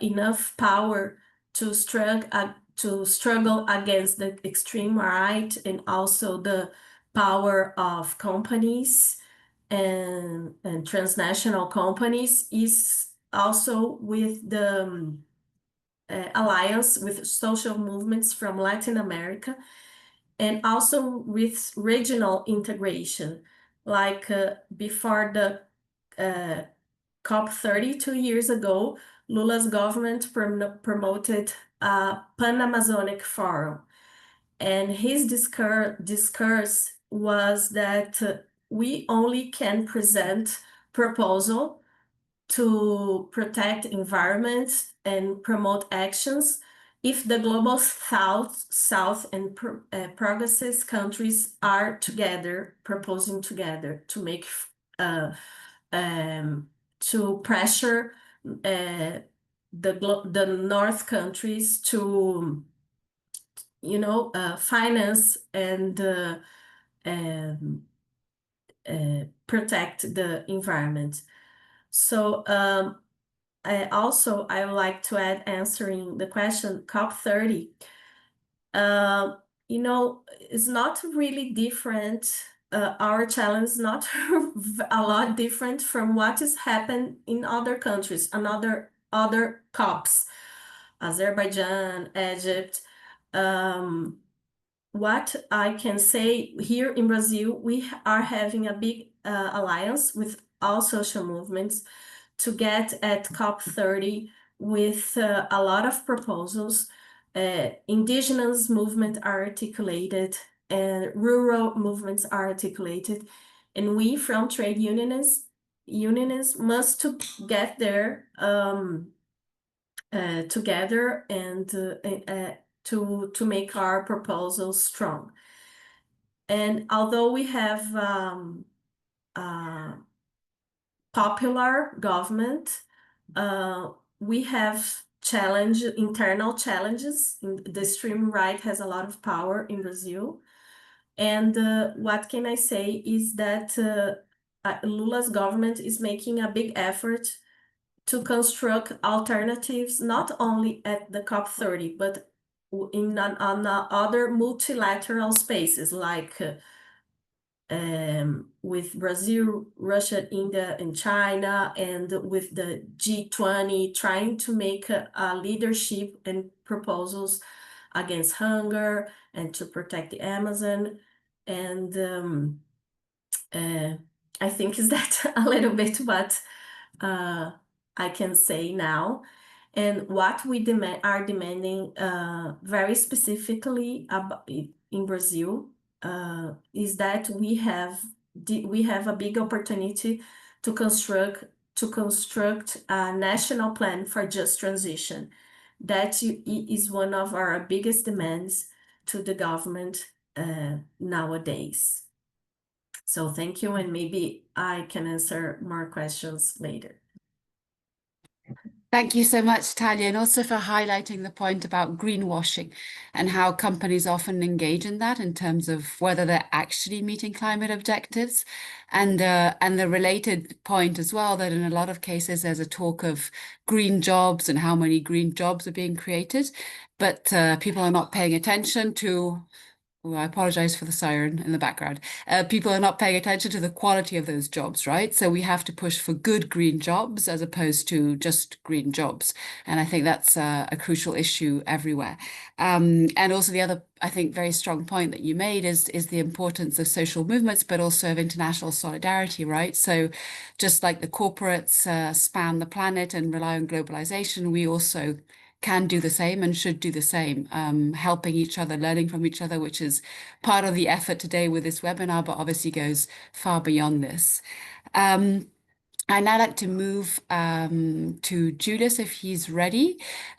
enough power to struggle against the extreme right and also the power of companies and transnational companies, is also with the alliance with social movements from Latin America, and also with regional integration. Like before the COP30 2 years ago, Lula's government promoted a Pan-Amazonic Forum. And his discourse was that we only can present proposal to protect environment and promote actions if the global south and progressive countries are together, proposing together to make to pressure the north countries to finance and protect the environment. So I would like to add, answering the question, COP30, it's not really different. Our challenge is not a lot different from what has happened in other countries, other COPs, Azerbaijan, Egypt, what I can say here in Brazil, we are having a big alliance with all social movements to get at COP30 with a lot of proposals. Indigenous movements are articulated, and rural movements are articulated, and we from trade unionists must to get there together and to make our proposals strong. And although we have popular government, we have internal challenges. The extreme right has a lot of power in Brazil. And what can I say is that Lula's government is making a big effort to construct alternatives, not only at the COP30, but on other multilateral spaces like with Brazil, Russia, India, and China, and with the G20, trying to make a leadership and proposals against hunger and to protect the Amazon. And I think is that a little bit what I can say now. And what we are demanding very specifically in Brazil is that we have a big opportunity to construct a national plan for just transition. That is one of our biggest demands to the government nowadays. So thank you, and maybe I can answer more questions later. Thank you so much, Talia, and also for highlighting the point about greenwashing and how companies often engage in that in terms of whether they're actually meeting climate objectives. And the related point as well, that in a lot of cases there's a talk of green jobs and how many green jobs are being created, but people are not paying attention to. I apologize for the siren in the background. People are not paying attention to the quality of those jobs, right? So we have to push for good green jobs as opposed to just green jobs. And I think that's a crucial issue everywhere. And also the other, I think, very strong point that you made is the importance of social movements, but also of international solidarity, right? So just like the corporates span the planet and rely on globalization, we also can do the same and should do the same, helping each other, learning from each other, which is part of the effort today with this webinar, but obviously goes far beyond this. I'd now like to move to Julius, if he's ready,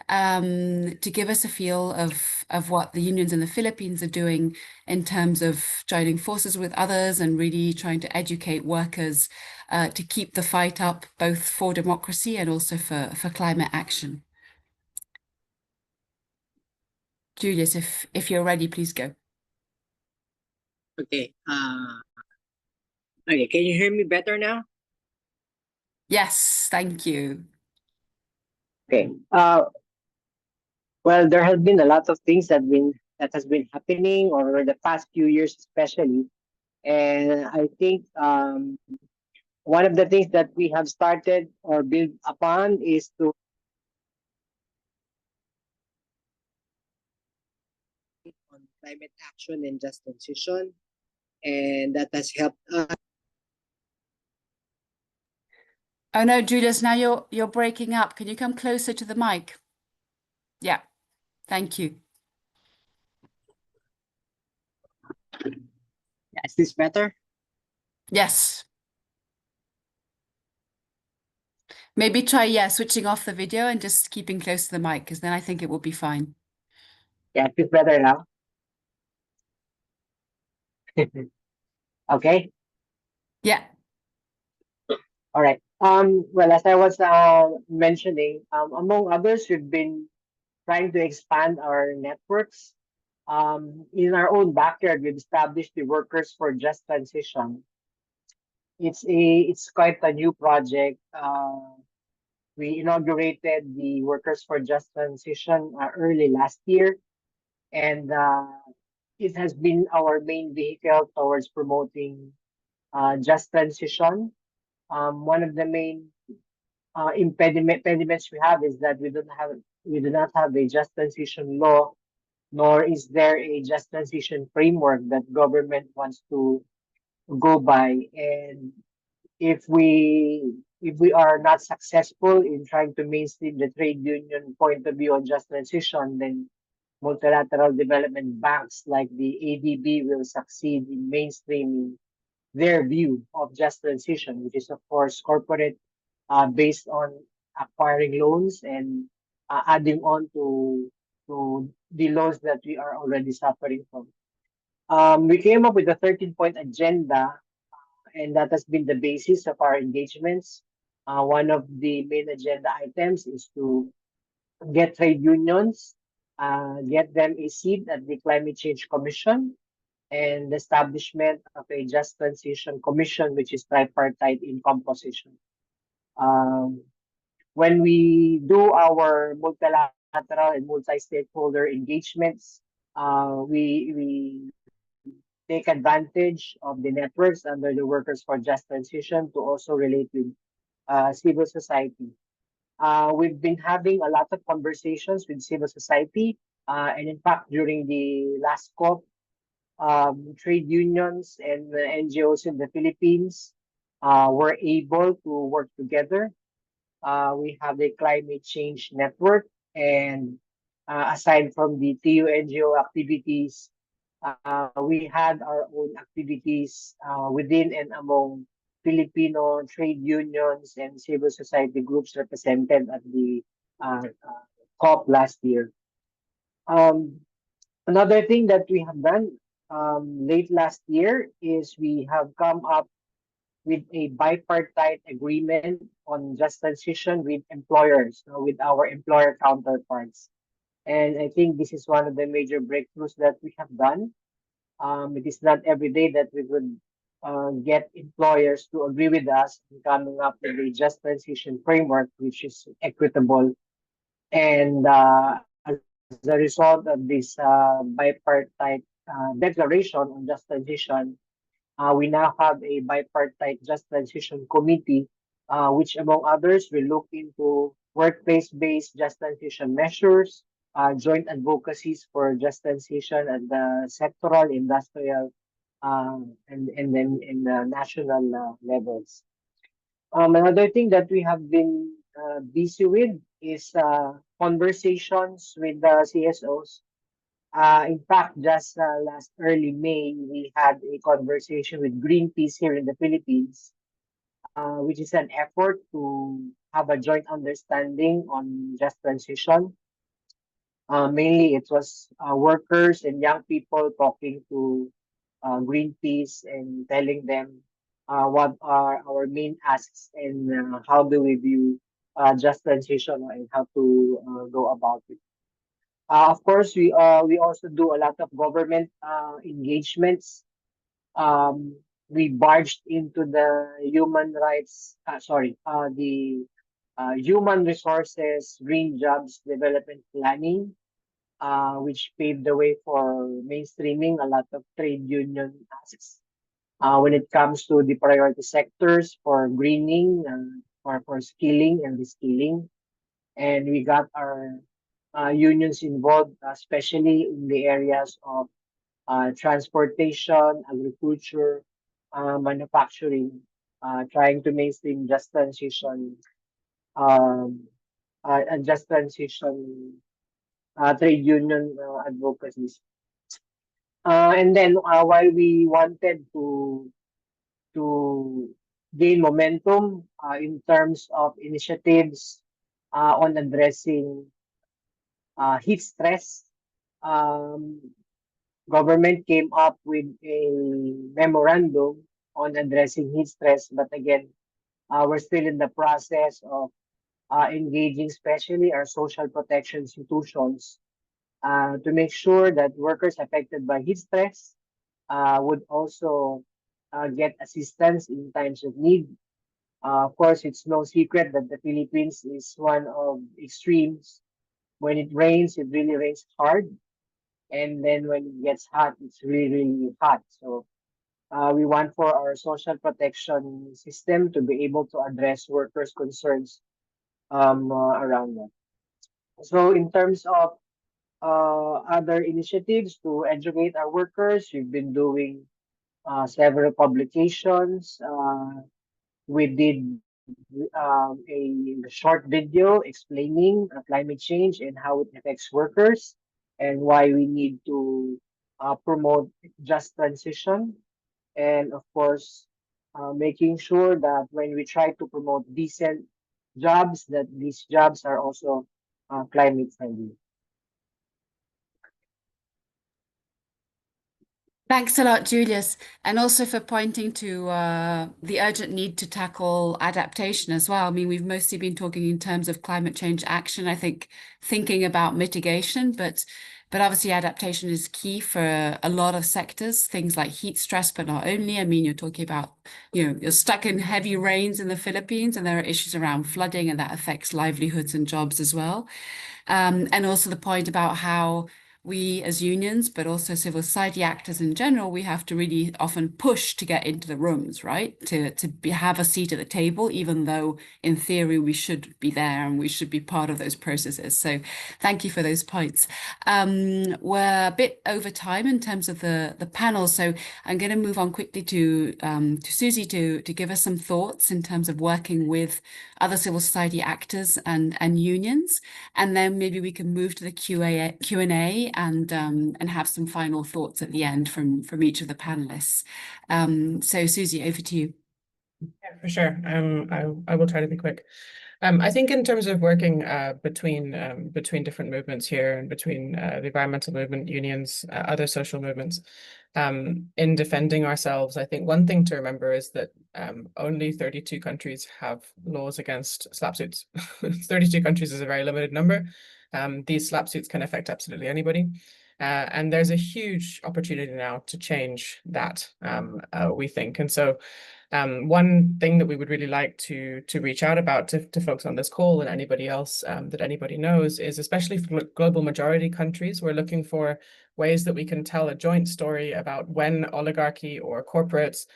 to give us a feel of what the unions in the Philippines are doing in terms of joining forces with others and really trying to educate workers to keep the fight up, both for democracy and also for climate action. Julius, if you're ready, please go. Okay. Okay. Can you hear me better now? Yes, thank you. Okay. Well, there has been a lot of things that has been happening over the past few years, especially, and I think one of the things that we have started or built upon is to on climate action and just transition, and that has helped us. Oh no, Julius, now you're breaking up. Can you come closer to the mic? Yeah, thank you. Is this better? Yes. Maybe try, switching off the video and just keeping close to the mic, because then I think it will be fine. Yeah, it's better now. Okay. Yeah. All right. Well, as I was mentioning, among others, we've been trying to expand our networks. In our own backyard, we've established the Workers for Just Transition. It's quite a new project. We inaugurated the Workers for Just Transition early last year, and it has been our main vehicle towards promoting just transition. One of the main impediments we have is that we do not have a just transition law nor is there a just transition framework that government wants to go by. And if we are not successful in trying to mainstream the trade union point of view on just transition, then multilateral development banks like the ADB will succeed in mainstreaming their view of just transition, which is of course corporate, based on acquiring loans and adding on to the loans that we are already suffering from. We came up with a 13-point agenda, and that has been the basis of our engagements. One of the main agenda items is to get trade unions, get them a seat at the Climate Change Commission, and the establishment of a Just Transition Commission, which is tripartite in composition. Um, when we do our multilateral and multi-stakeholder engagements, we take advantage of the networks under the Workers for Just Transition to also relate with civil society. We've been having a lot of conversations with civil society, and in fact, during the last COP, trade unions and the NGOs in the Philippines were able to work together. We have a climate change network, and aside from the TU NGO activities, we had our own activities within and among Filipino trade unions and civil society groups represented at the COP last year. Um, Another thing that we have done late last year is we have come up with a bipartite agreement on just transition with employers, with our employer counterparts. And I think this is one of the major breakthroughs that we have done. It is not every day that we would get employers to agree with us in coming up with a just transition framework, which is equitable. And as a result of this bipartite declaration on just transition, we now have a bipartite just transition committee, which among others will look into workplace-based just transition measures, joint advocacies for just transition at the sectoral, industrial, and then in the national levels. Another thing that we have been busy with is conversations with the CSOs. In fact, just last early May, we had a conversation with Greenpeace here in the Philippines, which is an effort to have a joint understanding on just transition. Mainly, it was workers and young people talking to Greenpeace and telling them what are our main asks and how do we view just transition and how to go about it. Of course, we also do a lot of government engagements. We barged into the human rights, the human resources green jobs development planning, which paved the way for mainstreaming a lot of trade union asks when it comes to the priority sectors for greening and for skilling and reskilling. And we got our unions involved, especially in the areas of transportation, agriculture, manufacturing, trying to mainstream just transition, um, and just transition trade union advocacies. And then while we wanted to gain momentum in terms of initiatives on addressing heat stress, um, government came up with a memorandum on addressing heat stress, but again, we're still in the process of engaging, especially our social protection institutions, to make sure that workers affected by heat stress would also get assistance in times of need. Of course, it's no secret that the Philippines is one of extremes. When it rains, it really rains hard. And then when it gets hot, it's really, really hot. So we want for our social protection system to be able to address workers' concerns around that. So in terms of other initiatives to educate our workers. We've been doing several publications. We did a short video explaining climate change and how it affects workers and why we need to promote just transition. And of course, making sure that when we try to promote decent jobs, that these jobs are also climate friendly. Thanks a lot, Julius, and also for pointing to the urgent need to tackle adaptation as well. I mean, we've mostly been talking in terms of climate change action, I think, thinking about mitigation, but obviously adaptation is key for a lot of sectors, things like heat stress, but not only. I mean, you're talking about, you're stuck in heavy rains in the Philippines, and there are issues around flooding, and that affects livelihoods and jobs as well. And also the point about how we as unions, but also civil society actors in general, we have to really often push to get into the rooms, right? To have a seat at the table, even though in theory we should be there and we should be part of those processes. So thank you for those points. We're a bit over time in terms of the panel, so I'm going to move on quickly to Susie to give us some thoughts in terms of working with other civil society actors and unions, and then maybe we can move to the Q&A and have some final thoughts at the end from each of the panelists. So Susie, over to you. Yeah, for sure. I will try to be quick. I think in terms of working between different movements here and between the environmental movement, unions, other social movements, in defending ourselves, I think one thing to remember is that only 32 countries have laws against SLAPP suits. 32 countries is a very limited number. These SLAPP suits can affect absolutely anybody. And there's a huge opportunity now to change that, we think. And so one thing that we would really like to reach out about to folks on this call and anybody else that anybody knows is, especially for global majority countries, we're looking for ways that we can tell a joint story about when oligarchy or corporates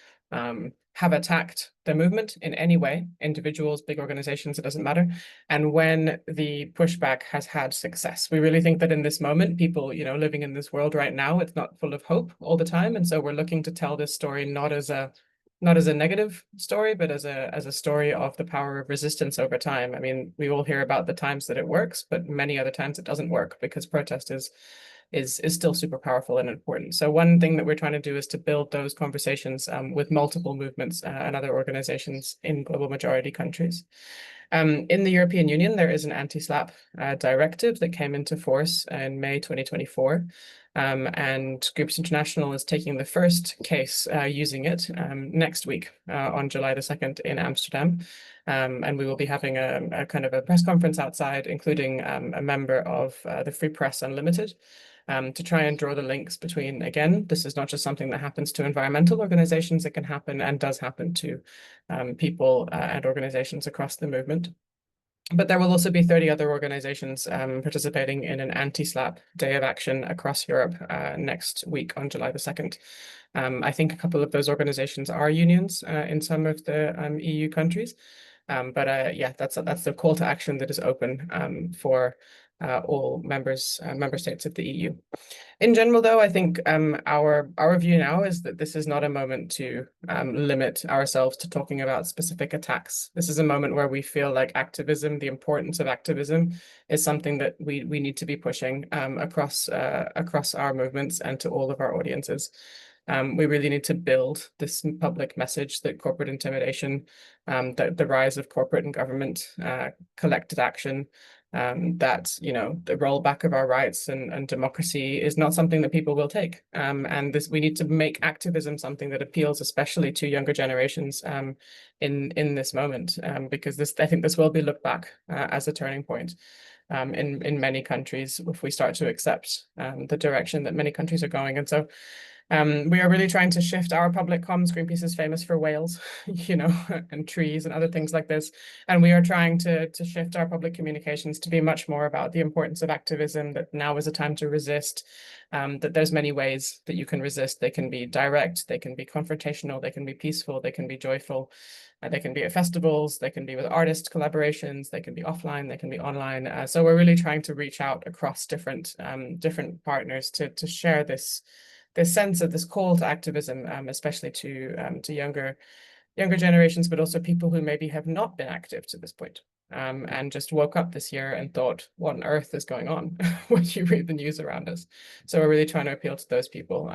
have attacked the movement in any way, individuals, big organizations, it doesn't matter, and when the pushback has had success. We really think that in this moment, people, living in this world right now, it's not full of hope all the time. And so we're looking to tell this story not as a negative story, but as a story of the power of resistance over time. I mean, we all hear about the times that it works, but many other times it doesn't work because protest is still super powerful and important. So one thing that we're trying to do is to build those conversations with multiple movements and other organizations in global majority countries. In the European Union, there is an anti-SLAPP directive that came into force in May 2024. And Groups International is taking the first case using it next week on July the 2nd in Amsterdam. And we will be having a kind of a press conference outside, including a member of the Free Press Unlimited, to try and draw the links between, again, this is not just something that happens to environmental organizations, it can happen and does happen to people and organizations across the movement. But there will also be 30 other organizations participating in an anti-SLAPP day of action across Europe next week on July the 2nd. I think a couple of those organizations are unions in some of the EU countries. But yeah, that's the call to action that is open for all member states of the EU. In general, though, I think our view now is that this is not a moment to limit ourselves to talking about specific attacks. This is a moment where we feel like activism, the importance of activism, is something that we need to be pushing across our movements and to all of our audiences. We really need to build this public message that corporate intimidation, the rise of corporate and government collected action, that the rollback of our rights and democracy is not something that people will take. And we need to make activism something that appeals especially to younger generations in this moment, because I think this will be looked back as a turning point in many countries if we start to accept the direction that many countries are going. And so We are really trying to shift our public comms. Greenpeace is famous for whales, you know, and trees and other things like this. And we are trying to shift our public communications to be much more about the importance of activism, that now is a time to resist, that there's many ways that you can resist. They can be direct, they can be confrontational, they can be peaceful, they can be joyful. They can be at festivals, they can be with artist collaborations, they can be offline, they can be online. So we're really trying to reach out across different partners to share this sense of this call to activism, especially to younger generations, but also people who maybe have not been active to this point, and just woke up this year and thought, what on earth is going on when you read the news around us? So we're really trying to appeal to those people.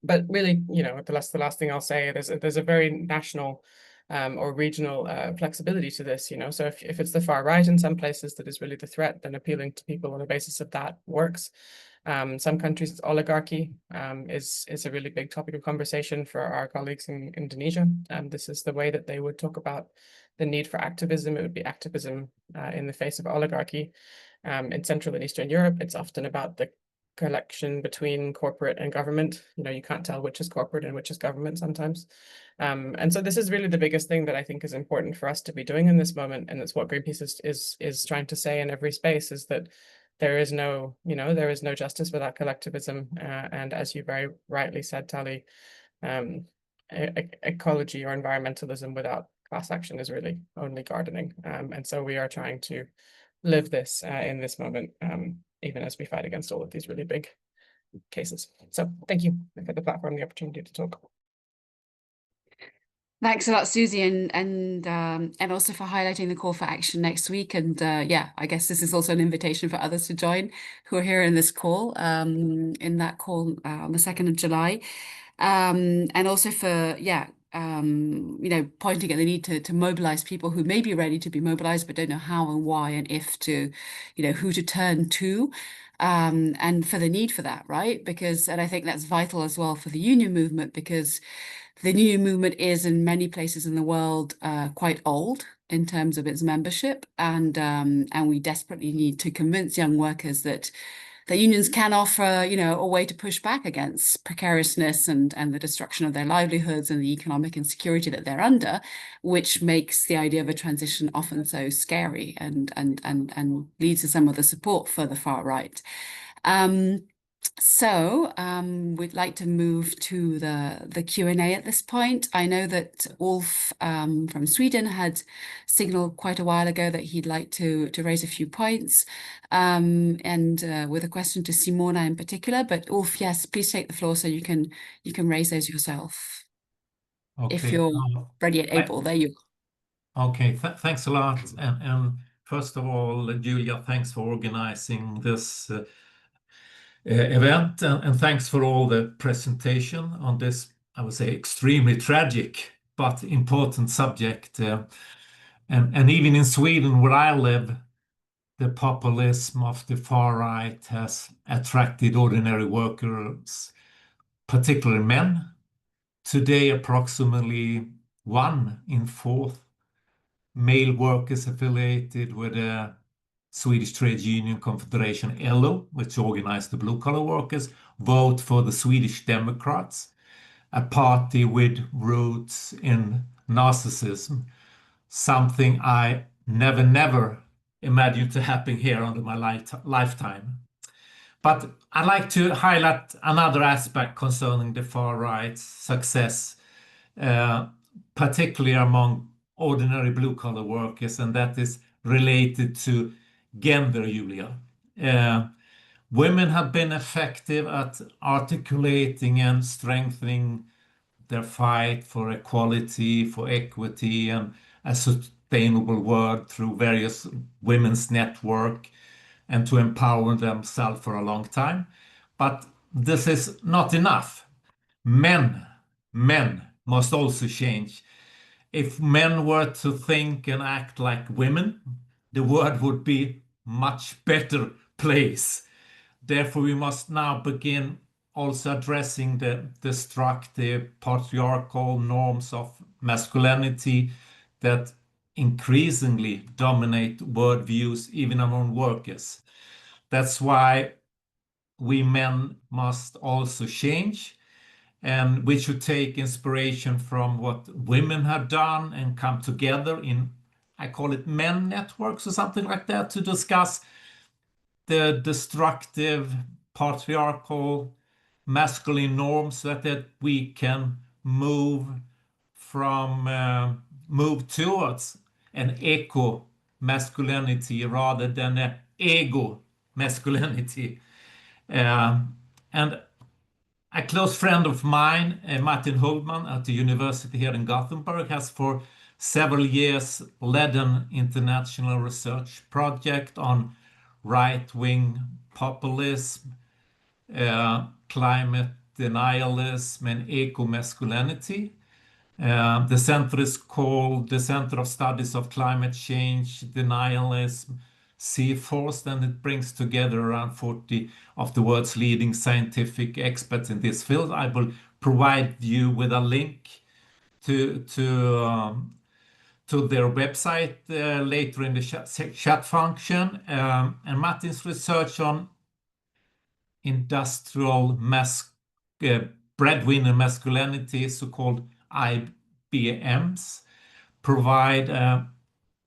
But really, you know, the last thing I'll say, there's a very national or regional flexibility to this, you know. So if it's the far right in some places that is really the threat, then appealing to people on the basis of that works. Some countries, oligarchy is a really big topic of conversation for our colleagues in Indonesia. This is the way that they would talk about the need for activism. It would be activism in the face of oligarchy. In Central and Eastern Europe, it's often about the collection between corporate and government. You know, you can't tell which is corporate and which is government sometimes. And so this is really the biggest thing that I think is important for us to be doing in this moment. And it's what Greenpeace is trying to say in every space, is that there is no, you know, there is no justice without collectivism. And as you very rightly said, Tali, ecology or environmentalism without class action is really only gardening. And so we are trying to live this in this moment, even as we fight against all of these really big cases. So thank you for the platform, the opportunity to talk. Thanks a lot, Susie, and also for highlighting the call for action next week. And yeah, I guess this is also an invitation for others to join who are here in this call, in that call on the 2nd of July. And also for, yeah, you know, pointing at the need to mobilize people who may be ready to be mobilized, but don't know how and why and if to, you know, who to turn to. And for the need for that, right? Because, and I think that's vital as well for the union movement, because the union movement is in many places in the world quite old in terms of its membership, and we desperately need to convince young workers that unions can offer, you know, a way to push back against precariousness and the destruction of their livelihoods and the economic insecurity that they're under, which makes the idea of a transition often so scary and leads to some of the support for the far right. So we'd like to move to the Q&A at this point. I know that Ulf from Sweden had signaled quite a while ago that he'd like to raise a few points, and with a question to Simona in particular. But Ulf, yes, please take the floor so you can raise those yourself. Okay. If you're ready and able. There you go. Okay, thanks a lot. And first of all, Julia, thanks for organizing this event, and thanks for all the presentation on this, I would say, extremely tragic but important subject. And even in Sweden, where I live, the populism of the far right has attracted ordinary workers, particularly men. Today, approximately 1 in 4 male workers affiliated with the Swedish Trade Union Confederation, LO, which organized the blue-collar workers, vote for the Swedish Democrats, a party with roots in narcissism, something I never imagined to happen here under my lifetime. But I'd like to highlight another aspect concerning the far right's success, particularly among ordinary blue-collar workers, and that is related to gender, Julia. Women have been effective at articulating and strengthening their fight for equality, for equity, and a sustainable world through various women's network and to empower themselves for a long time. But this is not enough. Men must also change. If men were to think and act like women, the world would be much better place. Therefore, we must now begin also addressing the destructive patriarchal norms of masculinity that increasingly dominate worldviews even among workers. That's why we men must also change, and we should take inspiration from what women have done and come together in, I call it men networks or something like that, to discuss the destructive patriarchal masculine norms, that we can move towards an eco masculinity rather than an ego masculinity. And a close friend of mine, Martin Holdman at the university here in Gothenburg, has for several years led an international research project on right-wing populism, climate denialism, and eco-masculinity. The center is called the Center of Studies of Climate Change, Denialism, C-Forced, and it brings together around 40 of the world's leading scientific experts in this field. I will provide you with a link to their website later in the chat function. And Martin's research on industrial breadwinner masculinity, so-called IBMs, provide a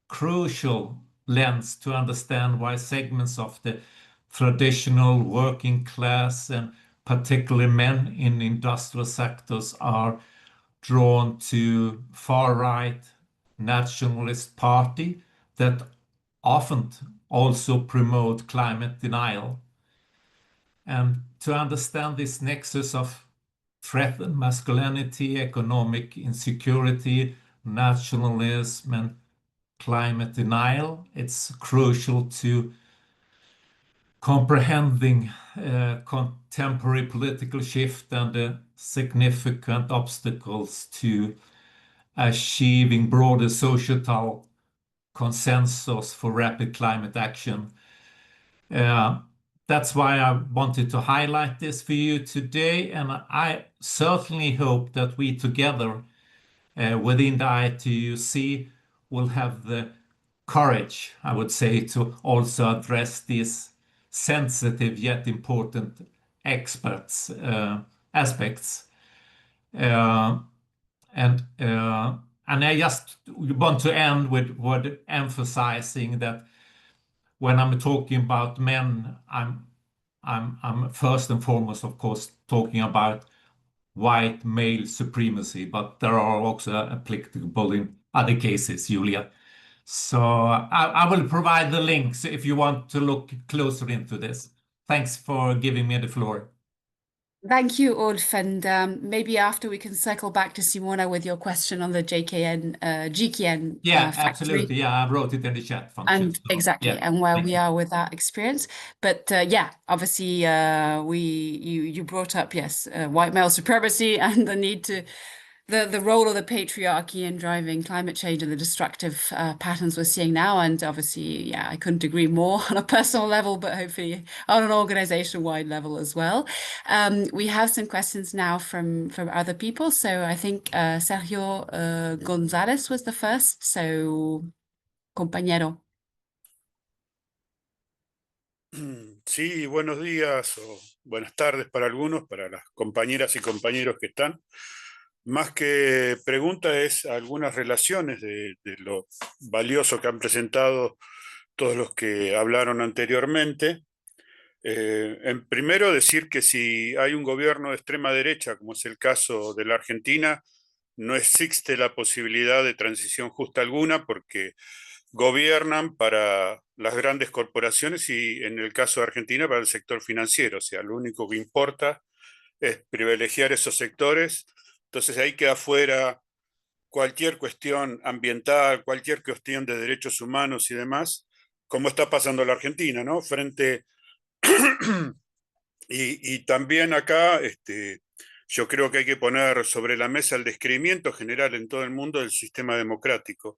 crucial lens to understand why segments of the traditional working class, and particularly men in industrial sectors, are drawn to far-right nationalist party that often also promote climate denial. And to understand this nexus of threatened masculinity, economic insecurity, nationalism, and climate denial, it's crucial to comprehending contemporary political shift and the significant obstacles to achieving broader societal consensus for rapid climate action. That's why I wanted to highlight this for you today, and I certainly hope that we together within the ITUC will have the courage, I would say, to also address these sensitive yet important aspects. And I just want to end with emphasizing that when I'm talking about men, I'm first and foremost, of course, talking about white male supremacy, but there are also applicable in other cases, Julia. So I will provide the links if you want to look closer into this. Thanks for giving me the floor. Thank you, Ulf. And maybe after we can circle back to Simona with your question on the GKN Yeah, factory. absolutely. Yeah, I wrote it in the chat function. And exactly, yeah, and where we are with that experience. But yeah, obviously, you brought up, yes, white male supremacy and the need to the role of the patriarchy in driving climate change and the destructive patterns we're seeing now. And obviously, yeah, I couldn't agree more on a personal level, but hopefully on an organization-wide level as well. We have some questions now from other people. So I think Sergio González was the first. So, compañero. Sí, buenos días o buenas tardes para algunos, para las compañeras y compañeros que están. Más que pregunta es algunas relaciones de lo valioso que han presentado todos los que hablaron anteriormente. En primero decir que si hay un gobierno de extrema derecha, como es el caso de la Argentina, no existe la posibilidad de transición justa alguna porque gobiernan para las grandes corporaciones y en el caso de Argentina para el sector financiero. O sea, lo único que importa es privilegiar esos sectores. Entonces ahí queda fuera cualquier cuestión ambiental, cualquier cuestión de derechos humanos y demás, como está pasando en la Argentina, ¿no? Y también acá yo creo que hay que poner sobre la mesa el descreimiento general en todo el mundo del sistema democrático,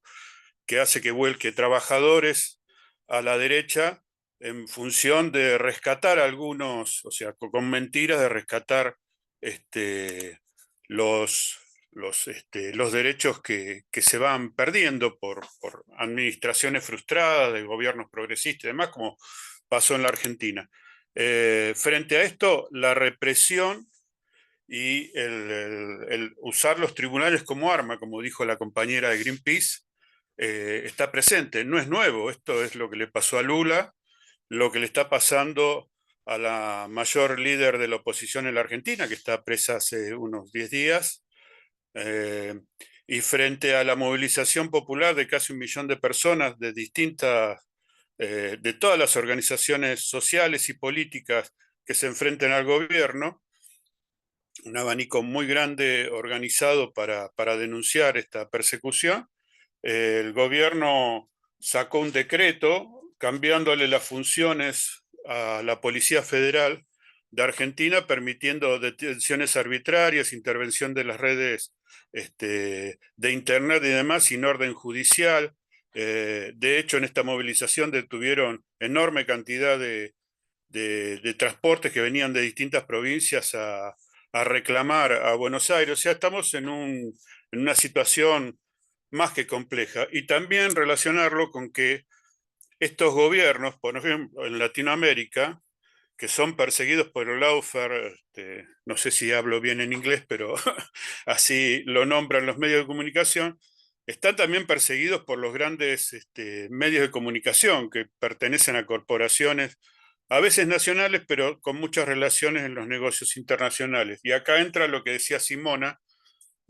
que hace que vuelque trabajadores a la derecha en función de rescatar algunos, o sea, con mentiras de rescatar los derechos que se van perdiendo por administraciones frustradas de gobiernos progresistas y demás, como pasó en la Argentina. Frente a esto, la represión y el usar los tribunales como arma, como dijo la compañera de Greenpeace, está presente. No es nuevo, esto es lo que le pasó a Lula, lo que le está pasando a la mayor líder de la oposición en la Argentina, que está presa hace unos 10 días, y frente a la movilización popular de casi 1 millón de personas de distintas, de todas las organizaciones sociales y políticas que se enfrenten al gobierno, un abanico muy grande organizado para denunciar esta persecución, el gobierno sacó un decreto cambiándole las funciones a la Policía Federal de Argentina, permitiendo detenciones arbitrarias, intervención de las redes de Internet y demás, sin orden judicial. De hecho, en esta movilización detuvieron enorme cantidad de transportes que venían de distintas provincias a reclamar a Buenos Aires. O sea, estamos en una situación más que compleja. Y también relacionarlo con que estos gobiernos, por ejemplo, en Latinoamérica, que son perseguidos por el lawfare, no sé si hablo bien en inglés, pero así lo nombran los medios de comunicación, están también perseguidos por los grandes medios de comunicación que pertenecen a corporaciones, a veces nacionales, pero con muchas relaciones en los negocios internacionales. Y acá entra lo que decía Simona,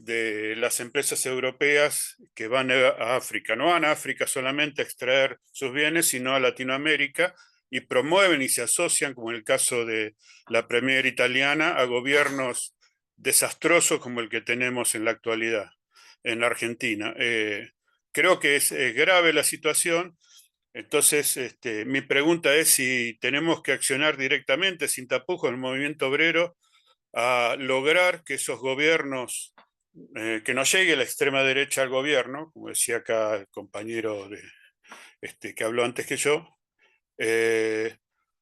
de las empresas europeas que van a África. No van a África solamente a extraer sus bienes, sino a Latinoamérica, y promueven y se asocian, como en el caso de la premier italiana, a gobiernos desastrosos como el que tenemos en la actualidad en la Argentina. Creo que es grave la situación. Entonces, mi pregunta es si tenemos que accionar directamente, sin tapujos, en el movimiento obrero, a lograr que esos gobiernos, que no llegue la extrema derecha al gobierno, como decía acá el compañero que habló antes que yo,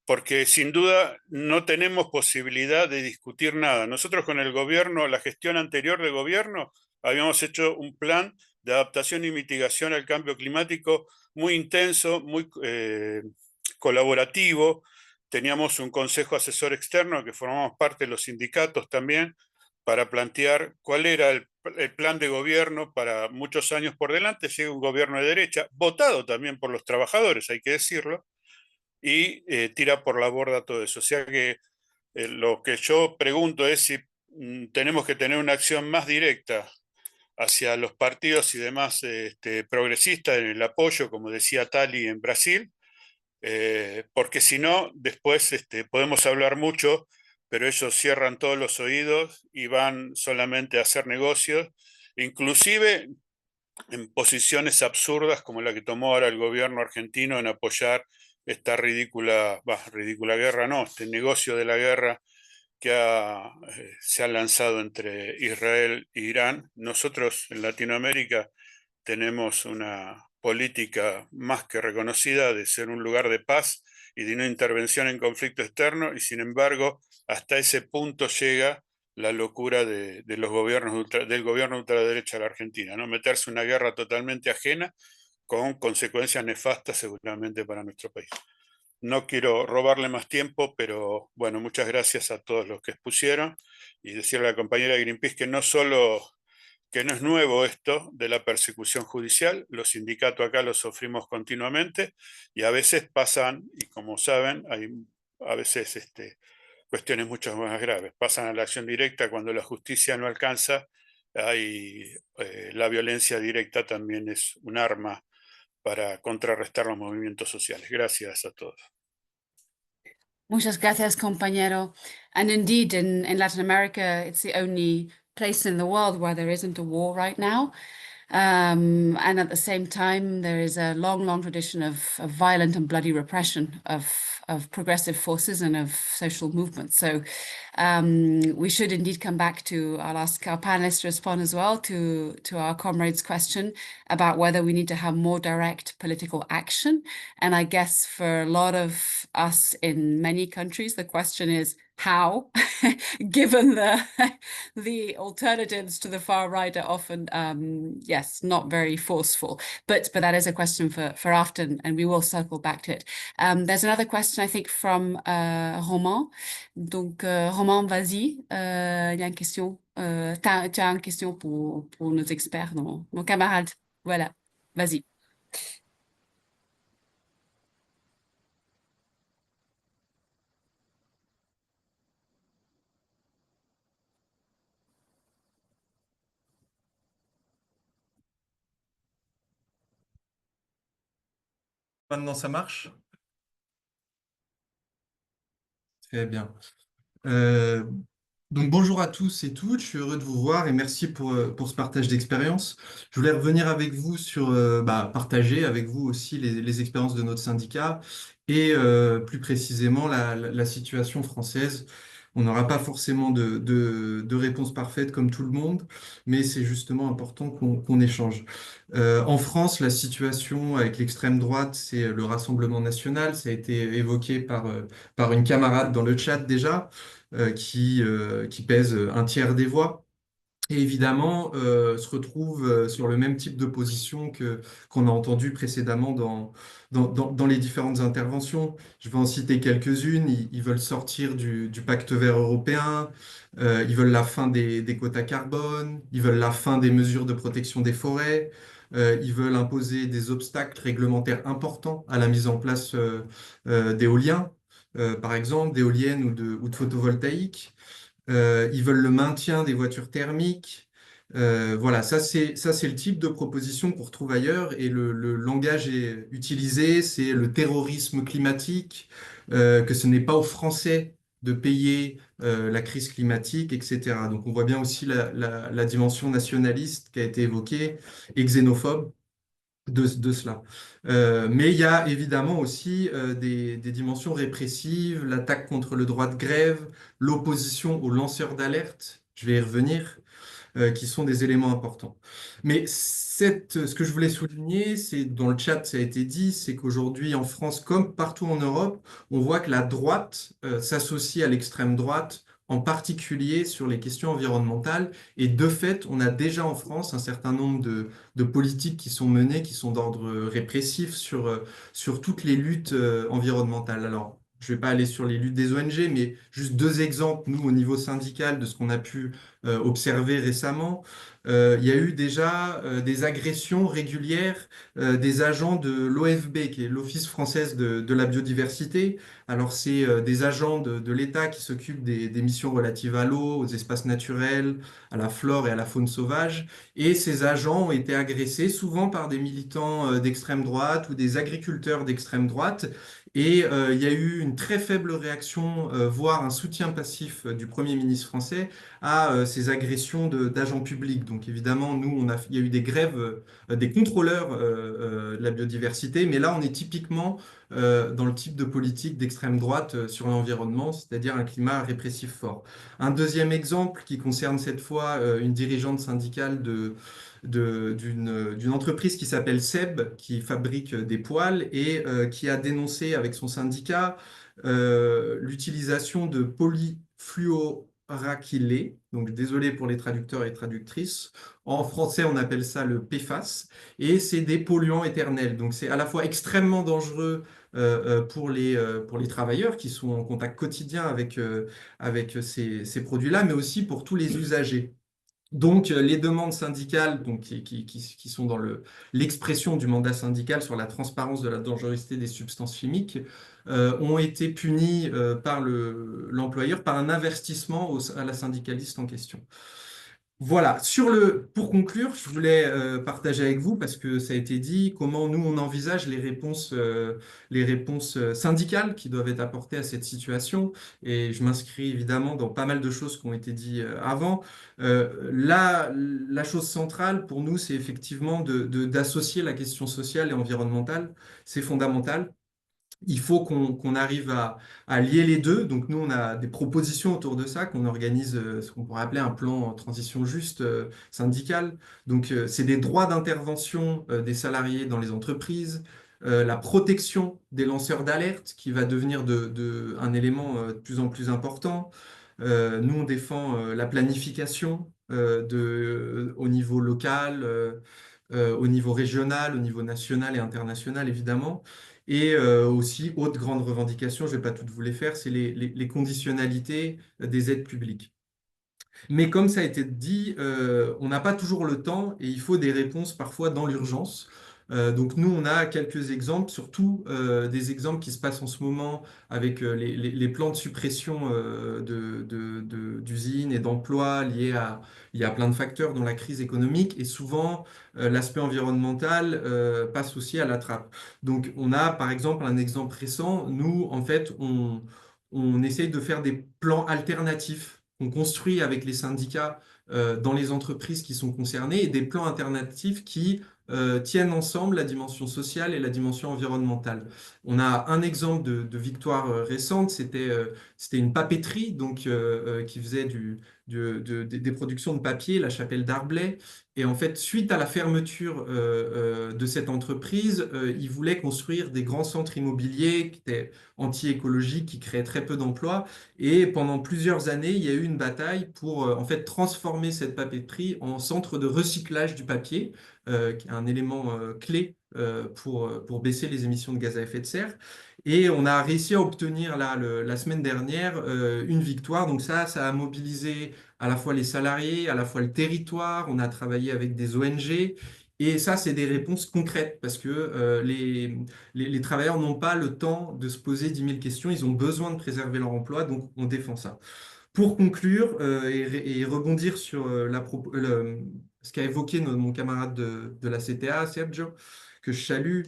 porque sin duda no tenemos posibilidad de discutir nada. Nosotros con el gobierno, la gestión anterior del gobierno, habíamos hecho un plan de adaptación y mitigación al cambio climático muy intenso, muy colaborativo. Teníamos un consejo asesor externo que formamos parte de los sindicatos también para plantear cuál era el plan de gobierno para muchos años por delante. Llega un gobierno de derecha, votado también por los trabajadores, hay que decirlo, y tira por la borda todo eso. O sea que lo que yo pregunto es si tenemos que tener una acción más directa hacia los partidos y demás progresistas en el apoyo, como decía Tali en Brasil, porque si no, después podemos hablar mucho, pero ellos cierran todos los oídos y van solamente a hacer negocios, inclusive en posiciones absurdas como la que tomó ahora el gobierno argentino en apoyar esta ridícula guerra, no, este negocio de la guerra que se ha lanzado entre Israel e Irán. Nosotros en Latinoamérica tenemos una política más que reconocida de ser un lugar de paz y de no intervención en conflicto externo, y sin embargo, hasta ese punto llega la locura de los gobiernos del gobierno ultraderecha de la Argentina, ¿no? Meterse en una guerra totalmente ajena con consecuencias nefastas seguramente para nuestro país. No quiero robarle más tiempo, pero bueno, muchas gracias a todos los que expusieron, y decirle a la compañera de Greenpeace que no es nuevo esto de la persecución judicial, los sindicatos acá lo sufrimos continuamente y a veces pasan, y como saben, hay a veces cuestiones mucho más graves, pasan a la acción directa cuando la justicia no alcanza. La violencia directa también es un arma para contrarrestar los movimientos sociales. Gracias a todos. Muchas gracias, compañero. And indeed, in Latin America, it's the only place in the world where there isn't a war right now. And at the same time, there is a long, long tradition of violent and bloody repression of progressive forces and of social movements. So we should indeed come back to, I'll ask our panelists to respond as well to our comrade's question about whether we need to have more direct political action. And I guess for a lot of us in many countries, the question is, how, given the alternatives to the far right are often, yes, not very forceful. But that is a question for after, and we will circle back to it. There's another question, I think, from Roman. Donc, Roman, vas-y. Il y a une question. Tu as une question pour nos experts, nos camarades. Voilà, vas-y. Maintenant, ça marche? Très bien. Euh, donc bonjour à tous et toutes, je suis heureux de vous voir et merci pour ce partage d'expérience. Je voulais revenir avec vous sur, partager avec vous aussi les expériences de notre syndicat et plus précisément la situation française. On n'aura pas forcément de réponse parfaite comme tout le monde, mais c'est justement important qu'on échange. En France, la situation avec l'extrême droite, c'est le Rassemblement national. Ça a été évoqué par une camarade dans le chat déjà qui pèse un tiers des voix et évidemment se retrouve sur le même type de position qu'on a entendu précédemment dans les différentes interventions. Je vais en citer quelques-unes. Ils veulent sortir du pacte vert européen, ils veulent la fin des quotas carbone, ils veulent la fin des mesures de protection des forêts, ils veulent imposer des obstacles réglementaires importants à la mise en place d'éoliens, par exemple, d'éoliennes ou de photovoltaïques. Ils veulent le maintien des voitures thermiques. Voilà, ça c'est le type de proposition qu'on retrouve ailleurs et le langage utilisé, c'est le terrorisme climatique, que ce n'est pas aux Français de payer la crise climatique, etc. Donc on voit bien aussi la dimension nationaliste qui a été évoquée et xénophobe de cela. Mais il y a évidemment aussi des dimensions répressives, l'attaque contre le droit de grève, l'opposition aux lanceurs d'alerte, je vais y revenir, qui sont des éléments importants. Mais ce que je voulais souligner, c'est dans le chat, ça a été dit, c'est qu'aujourd'hui en France, comme partout en Europe, on voit que la droite s'associe à l'extrême droite, en particulier sur les questions environnementales. Et de fait, on a déjà en France un certain nombre de politiques qui sont menées, qui sont d'ordre répressif sur toutes les luttes environnementales. Alors, je ne vais pas aller sur les luttes des ONG, mais juste deux exemples, nous, au niveau syndical, de ce qu'on a pu observé récemment. Il y a eu déjà des agressions régulières des agents de l'OFB, qui est l'Office française de la biodiversité. Alors, c'est des agents de l'État qui s'occupent des missions relatives à l'eau, aux espaces naturels, à la flore et à la faune sauvage. Et ces agents ont été agressés souvent par des militants d'extrême droite ou des agriculteurs d'extrême droite. Et il y a eu une très faible réaction, voire un soutien passif du Premier ministre français à ces agressions d'agents publics. Donc évidemment, nous, il y a eu des grèves des contrôleurs de la biodiversité, mais là, on est typiquement dans le type de politique d'extrême droite sur l'environnement, c'est-à-dire un climat répressif fort. Un deuxième exemple qui concerne cette fois une dirigeante syndicale d'une entreprise qui s'appelle SEB, qui fabrique des poêles et qui a dénoncé avec son syndicat l'utilisation de polyfluoralkylés. Donc désolé pour les traducteurs et traductrices. En français, on appelle ça le PFAS et c'est des polluants éternels. Donc c'est à la fois extrêmement dangereux pour les travailleurs qui sont en contact quotidien avec ces produits-là, mais aussi pour tous les usagers. Donc, les demandes syndicales donc, qui sont dans l'expression du mandat syndical sur la transparence de la dangerosité des substances chimiques ont été punies par l'employeur par un avertissement à la syndicaliste en question. Voilà, pour conclure, je voulais partager avec vous, parce que ça a été dit, comment nous on envisage les réponses syndicales qui doivent être apportées à cette situation. Et je m'inscris évidemment dans pas mal de choses qui ont été dites avant. La chose centrale pour nous, c'est effectivement d'associer la question sociale et environnementale. C'est fondamental. Il faut qu'on arrive à lier les deux. Donc nous, on a des propositions autour de ça, qu'on organise ce qu'on pourrait appeler un plan transition juste syndical. Donc c'est des droits d'intervention des salariés dans les entreprises, la protection des lanceurs d'alerte, qui va devenir un élément de plus en plus important. Nous, on défend la planification au niveau local, au niveau régional, au niveau national et international, évidemment. Et aussi, autre grande revendication, je ne vais pas toutes vous les faire, c'est les conditionnalités des aides publiques. Mais comme ça a été dit, on n'a pas toujours le temps et il faut des réponses parfois dans l'urgence. Donc nous, on a quelques exemples, surtout des exemples qui se passent en ce moment avec les plans de suppression d'usines et d'emplois liés à... Il y a plein de facteurs dans la crise économique et souvent l'aspect environnemental passe aussi à la trappe. Donc on a par exemple un exemple récent. Nous, en fait, on essaye de faire des plans alternatifs qu'on construit avec les syndicats dans les entreprises qui sont concernées et des plans alternatifs qui tiennent ensemble la dimension sociale et la dimension environnementale. On a un exemple de victoire récente, c'était une papeterie donc, qui faisait des productions de papier, la chapelle d'Arblay. Et en fait, suite à la fermeture de cette entreprise, ils voulaient construire des grands centres immobiliers qui étaient anti-écologiques, qui créaient très peu d'emplois. Et pendant plusieurs années, il y a eu une bataille pour en fait transformer cette papeterie en centre de recyclage du papier, qui est un élément clé pour baisser les émissions de gaz à effet de serre. Et on a réussi à obtenir là, la semaine dernière une victoire. Donc ça a mobilisé à la fois les salariés, à la fois le territoire. On a travaillé avec des ONG. Et ça, c'est des réponses concrètes parce que les travailleurs n'ont pas le temps de se poser 10 000 questions. Ils ont besoin de préserver leur emploi, donc on défend ça. Pour conclure et rebondir sur ce qu'a évoqué mon camarade de la CTA, Sergio, que je salue,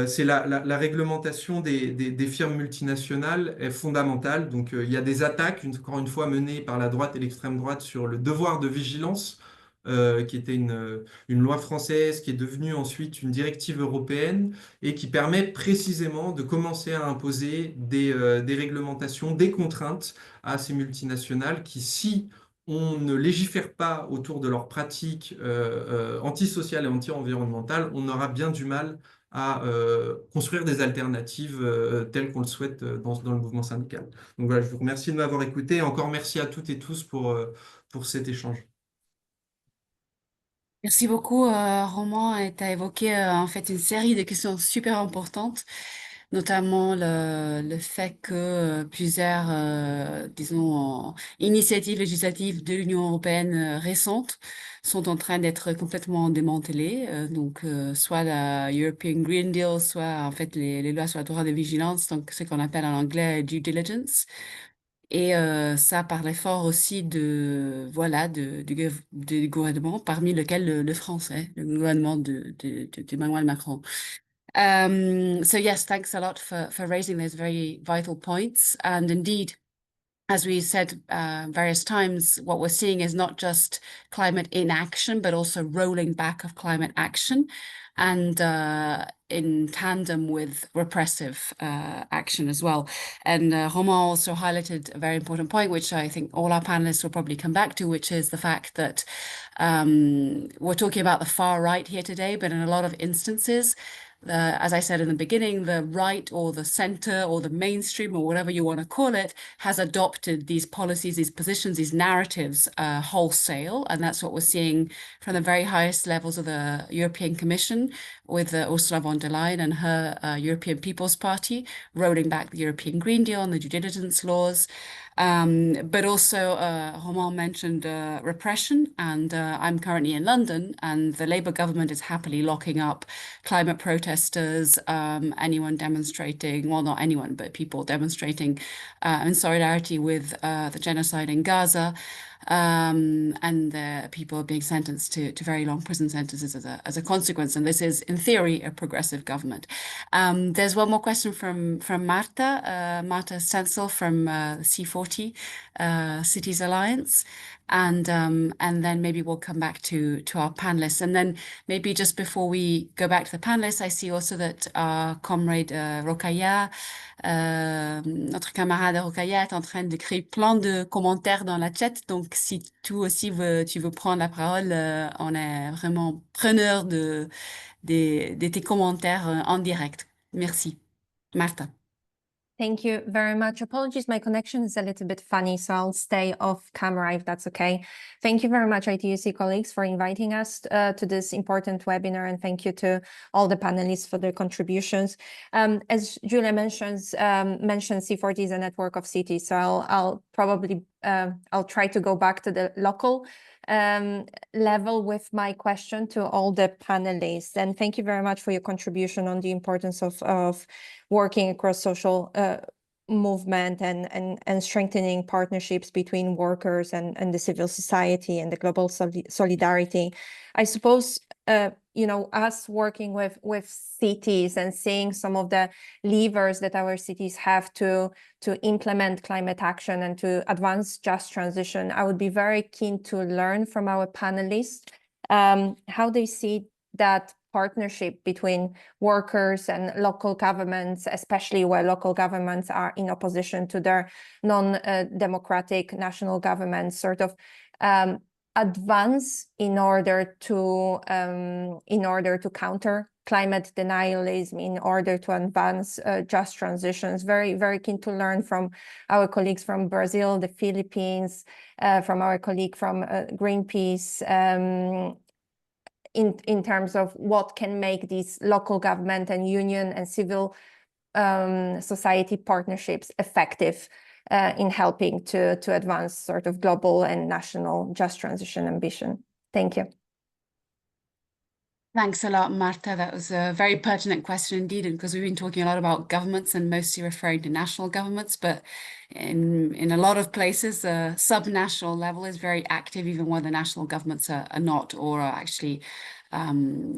c'est la réglementation des firmes multinationales est fondamentale. Donc il y a des attaques, encore une fois, menées par la droite et l'extrême droite sur le devoir de vigilance, qui était une loi française, qui est devenue ensuite une directive européenne et qui permet précisément de commencer à imposer des réglementations, des contraintes à ces multinationales qui, si on ne légifère pas autour de leurs pratiques antisociales et anti-environnementales, on aura bien du mal à construire des alternatives telles qu'on le souhaite dans le mouvement syndical. Donc voilà, je vous remercie de m'avoir écouté et encore merci à toutes et tous pour cet échange. Merci beaucoup, Roman. Et tu as évoqué en fait une série de questions super importantes, notamment le fait que plusieurs, disons, initiatives législatives de l'Union européenne récentes sont en train d'être complètement démantelées. Donc, soit la European Green Deal, soit en fait les lois sur le droit de vigilance, donc ce qu'on appelle en anglais due diligence. Et ça par l'effort aussi du gouvernement, parmi lequel le français, le gouvernement d'Emmanuel Macron. So yes, thanks a lot for raising those very vital points. And indeed, as we said various times, what we're seeing is not just climate inaction, but also rolling back of climate action, and in tandem with repressive action as well. And Romain also highlighted a very important point, which I think all our panelists will probably come back to, which is the fact that we're talking about the far right here today, but in a lot of instances, as I said in the beginning, the right or the center or the mainstream or whatever you want to call it has adopted these policies, these positions, these narratives wholesale. And that's what we're seeing from the very highest levels of the European Commission with Ursula von der Leyen and her European People's Party rolling back the European Green Deal and the due diligence laws. But also, Romain mentioned repression, and I'm currently in London, and the Labour government is happily locking up climate protesters, anyone demonstrating, well, not anyone, but people demonstrating in solidarity with the genocide in Gaza. And people are being sentenced to very long prison sentences as a consequence. And this is, in theory, a progressive government. There's one more question from Marta, Marta Stencil from the C40 Cities Alliance. And then maybe we'll come back to our panelists. And then maybe just before we go back to the panelists, I see also that our comrade Rokaya, notre camarade Rokaya est en train d'écrire plein de commentaires dans la chat. Donc, Donc, si toi aussi tu veux prendre la parole, on est vraiment preneur de tes commentaires en direct. Merci. Marta. Thank you very much. Apologies, my connection is a little bit funny, so I'll stay off camera if that's okay. Thank you very much, ITUC colleagues, for inviting us to this important webinar, and thank you to all the panelists for their contributions. As Julia mentioned, C40 is a network of cities, so I'll probably I'll try to go back to the local level with my question to all the panelists. And thank you very much for your contribution on the importance of working across social movement and strengthening partnerships between workers and the civil society and the global solidarity. I suppose, you know, us working with cities and seeing some of the levers that our cities have to implement climate action and to advance just transition, I would be very keen to learn from our panelists how they see that partnership between workers and local governments, especially where local governments are in opposition to their non-democratic national governments, sort of advance in order to counter climate denialism, in order to advance just transitions. Very, very keen to learn from our colleagues from Brazil, the Philippines, from our colleague from Greenpeace, in terms of what can make these local government and union and civil society partnerships effective in helping to advance sort of global and national just transition ambition. Thank you. Thanks a lot, Marta. That was a very pertinent question indeed, and because we've been talking a lot about governments and mostly referring to national governments, but in a lot of places, the subnational level is very active, even when the national governments are not, or are actually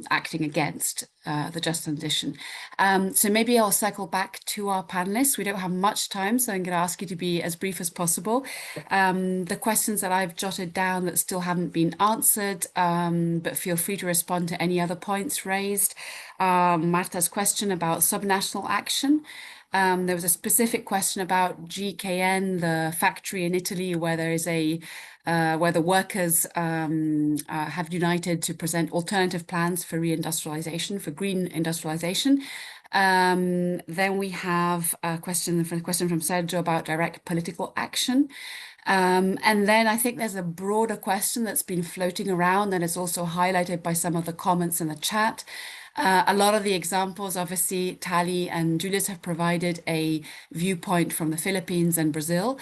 acting against the just transition. So maybe I'll circle back to our panelists. We don't have much time, so I'm going to ask you to be as brief as possible. The questions that I've jotted down that still haven't been answered, but feel free to respond to any other points raised. Marta's question about subnational action. There was a specific question about GKN, the factory in Italy, where there is where the workers have united to present alternative plans for reindustrialization, for green industrialization. Then we have a question from Sergio about direct political action. And then I think there's a broader question that's been floating around and is also highlighted by some of the comments in the chat. A lot of the examples, obviously, Tali and Julius have provided a viewpoint from the Philippines and Brazil,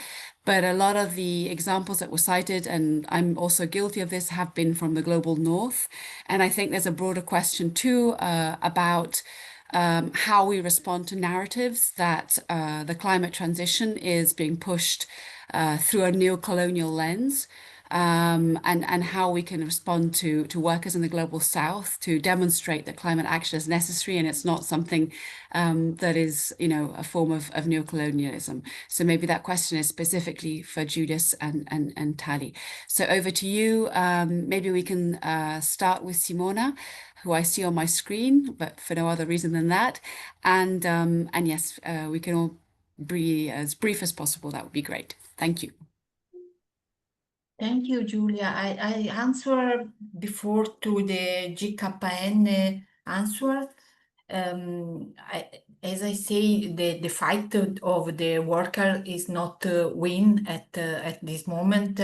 but a lot of the examples that were cited, and I'm also guilty of this, have been from the global north. And I think there's a broader question too about how we respond to narratives that the climate transition is being pushed through a neo-colonial lens. And how we can respond to workers in the global south to demonstrate that climate action is necessary and it's not something that is, you know, a form of neocolonialism. So maybe that question is specifically for Julius and Tali. So over to you. Maybe we can start with Simona, who I see on my screen, but for no other reason than that. And yes, we can all be as brief as possible. That would be great. Thank you. Thank you, Julia. I answered before to the GKN answer. As I say, the fight of the worker is not win at this moment.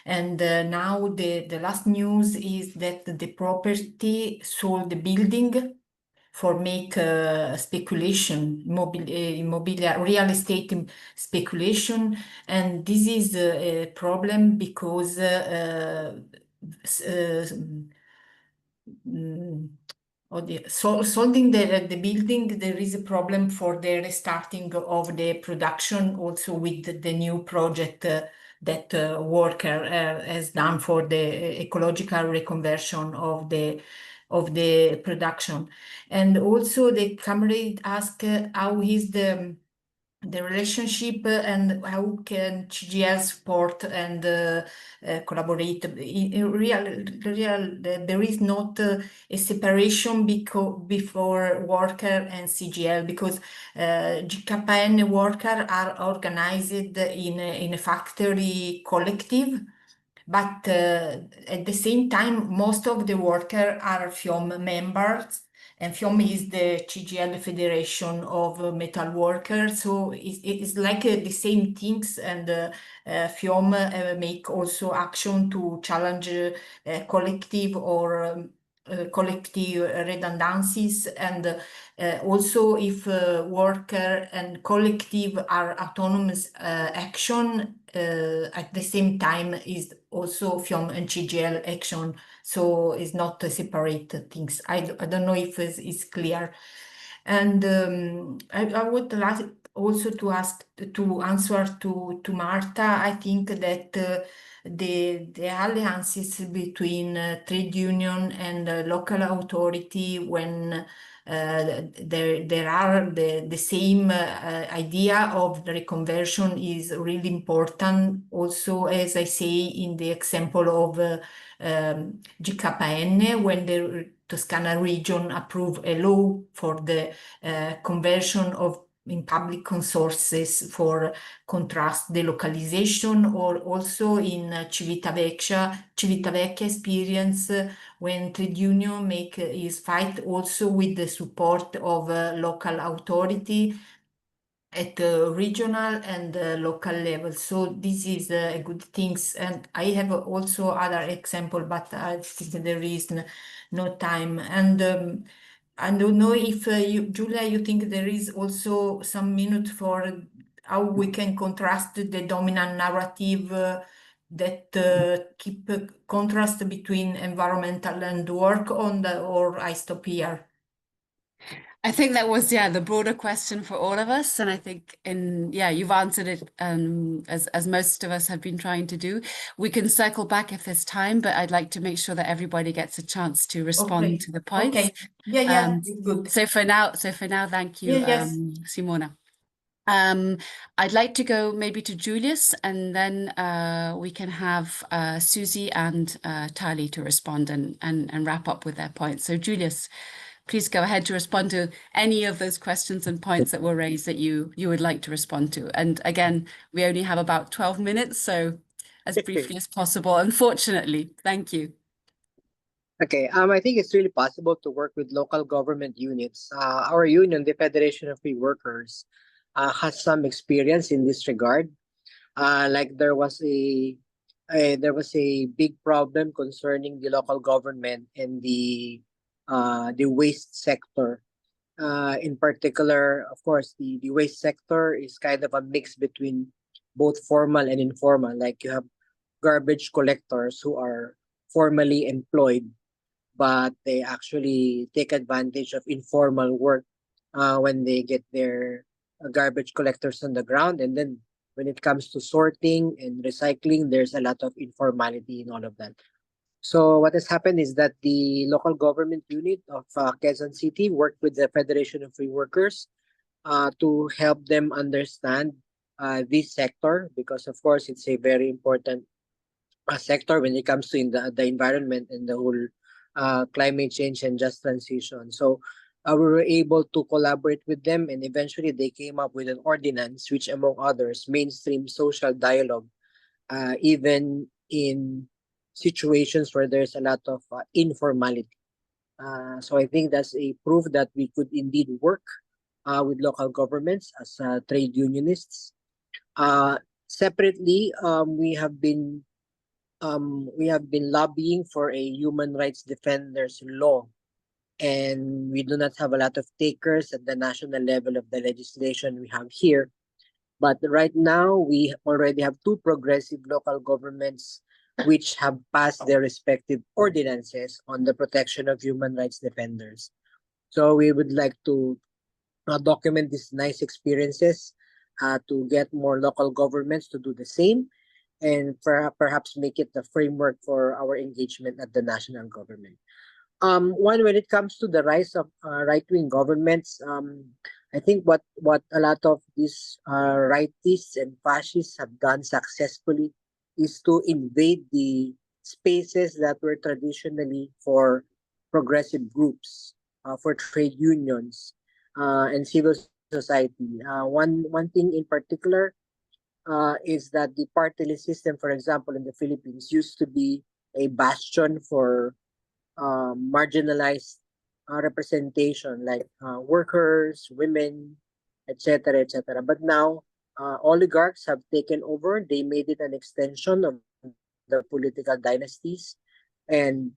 And now the last news is that the property sold the building for make speculation, real estate speculation, and this is a problem because solding the building, there is a problem for the restarting of the production, also with the new project that worker has done for the ecological reconversion of the production. And also the comrade asked how is the relationship and how can CGL support and collaborate. In real, there is not a separation before worker and CGL, because GKN worker are organized in a factory collective, but at the same time, most of the workers are FIOM members, and FIOM is the CGL Federation of Metal Workers, so it's like the same things, and FIOM make also action to challenge collective or collective redundancies, and also if worker and collective are autonomous action, at the same time is also FIOM and CGL action, so it's not separate things. I don't know if it's clear. And I would like also to ask to answer to Marta. I think that the alliances between trade union and local authority, when there are the same idea of the reconversion, is really important. Also, as I say in the example of GKN, when the Toscana region approved a law for the conversion of in public consorces for contrast delocalization, or also in Civitavecchia experience, when trade union make his fight also with the support of local authority at regional and local level. So this is a good things, and I have also other example, but I think there is no time. And I don't know if you, Julia, you think there is also some minute for how we can contrast the dominant narrative that keep a contrast between environmental and work on the, or I stop here? I think that was, the broader question for all of us. And I think you've answered it as most of us have been trying to do. We can circle back if there's time, but I'd like to make sure that everybody gets a chance to respond to the points. Okay. Yeah, it's good. So for now, thank you, Yes. Simona. I'd like to go maybe to Julius, and then we can have Susie and Tali to respond and wrap up with their points. So Julius, please go ahead to respond to any of those questions and points that were raised that you would like to respond to. And again, we only have about 12 minutes, so as briefly as possible, unfortunately. Thank you. Okay, I think it's really possible to work with local government units. Our union, the Federation of Free Workers, has some experience in this regard. Like there was a big problem concerning the local government and the waste sector. In particular, of course, the waste sector is kind of a mix between both formal and informal. Like you have garbage collectors who are formally employed, but they actually take advantage of informal work when they get their garbage collectors on the ground. And then when it comes to sorting and recycling, there's a lot of informality in all of that. So what has happened is that the local government unit of Quezon City worked with the Federation of Free Workers to help them understand this sector, because of course it's a very important sector when it comes to the environment and the whole climate change and just transition. So we were able to collaborate with them, and eventually they came up with an ordinance which, among others, mainstream social dialogue, even in situations where there's a lot of informality. So I think that's a proof that we could indeed work with local governments as trade unionists. Separately, we have been lobbying for a human rights defenders law, and we do not have a lot of takers at the national level of the legislation we have here. But right now, we already have 2 progressive local governments which have passed their respective ordinances on the protection of human rights defenders. So we would like to document these nice experiences to get more local governments to do the same, and perhaps make it the framework for our engagement at the national government. When it comes to the rise of right-wing governments, I think what a lot of these rightists and fascists have done successfully is to invade the spaces that were traditionally for progressive groups, for trade unions, and civil society. One thing in particular is that the party list system, for example, in the Philippines, used to be a bastion for marginalized representation, like workers, women, etc., etc. But now oligarchs have taken over. They made it an extension of the political dynasties, and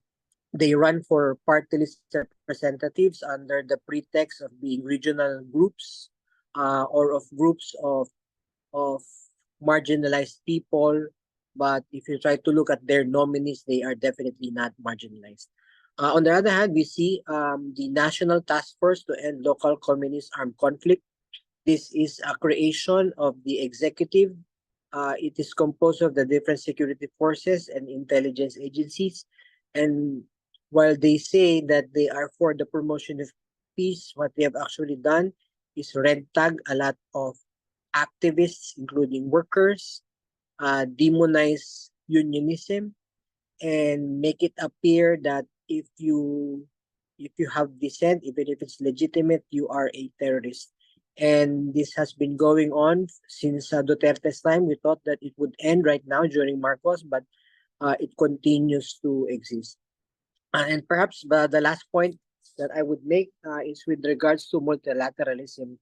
they run for party list representatives under the pretext of being regional groups or of groups of marginalized people. But if you try to look at their nominees, they are definitely not marginalized. On the other hand, we see the National Task Force to End Local Communist Armed Conflict. This is a creation of the executive. It is composed of the different security forces and intelligence agencies. And while they say that they are for the promotion of peace, what they have actually done is red tag a lot of activists, including workers, demonize unionism, and make it appear that if you have dissent, even if it's legitimate, you are a terrorist. And this has been going on since Duterte's time. We thought that it would end right now during Marcos, but it continues to exist. And perhaps the last point that I would make is with regards to multilateralism.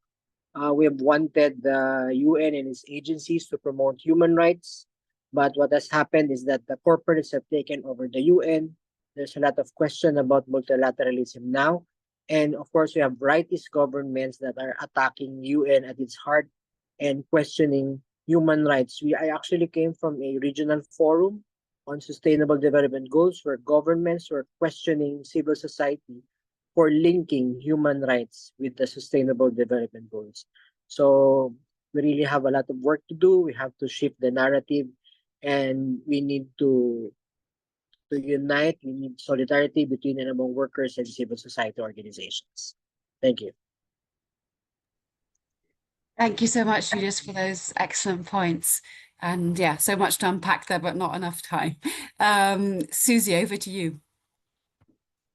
We have wanted the UN and its agencies to promote human rights, but what has happened is that the corporates have taken over the UN. There's a lot of question about multilateralism now. And of course, we have rightist governments that are attacking UN at its heart and questioning human rights. I actually came from a regional forum on sustainable development goals where governments were questioning civil society for linking human rights with the sustainable development goals. So we really have a lot of work to do. We have to shift the narrative, and we need to unite. We need solidarity between and among workers and civil society organizations. Thank you. Thank you so much, Julius, for those excellent points. And yeah, so much to unpack there, but not enough time. Susie, over to you.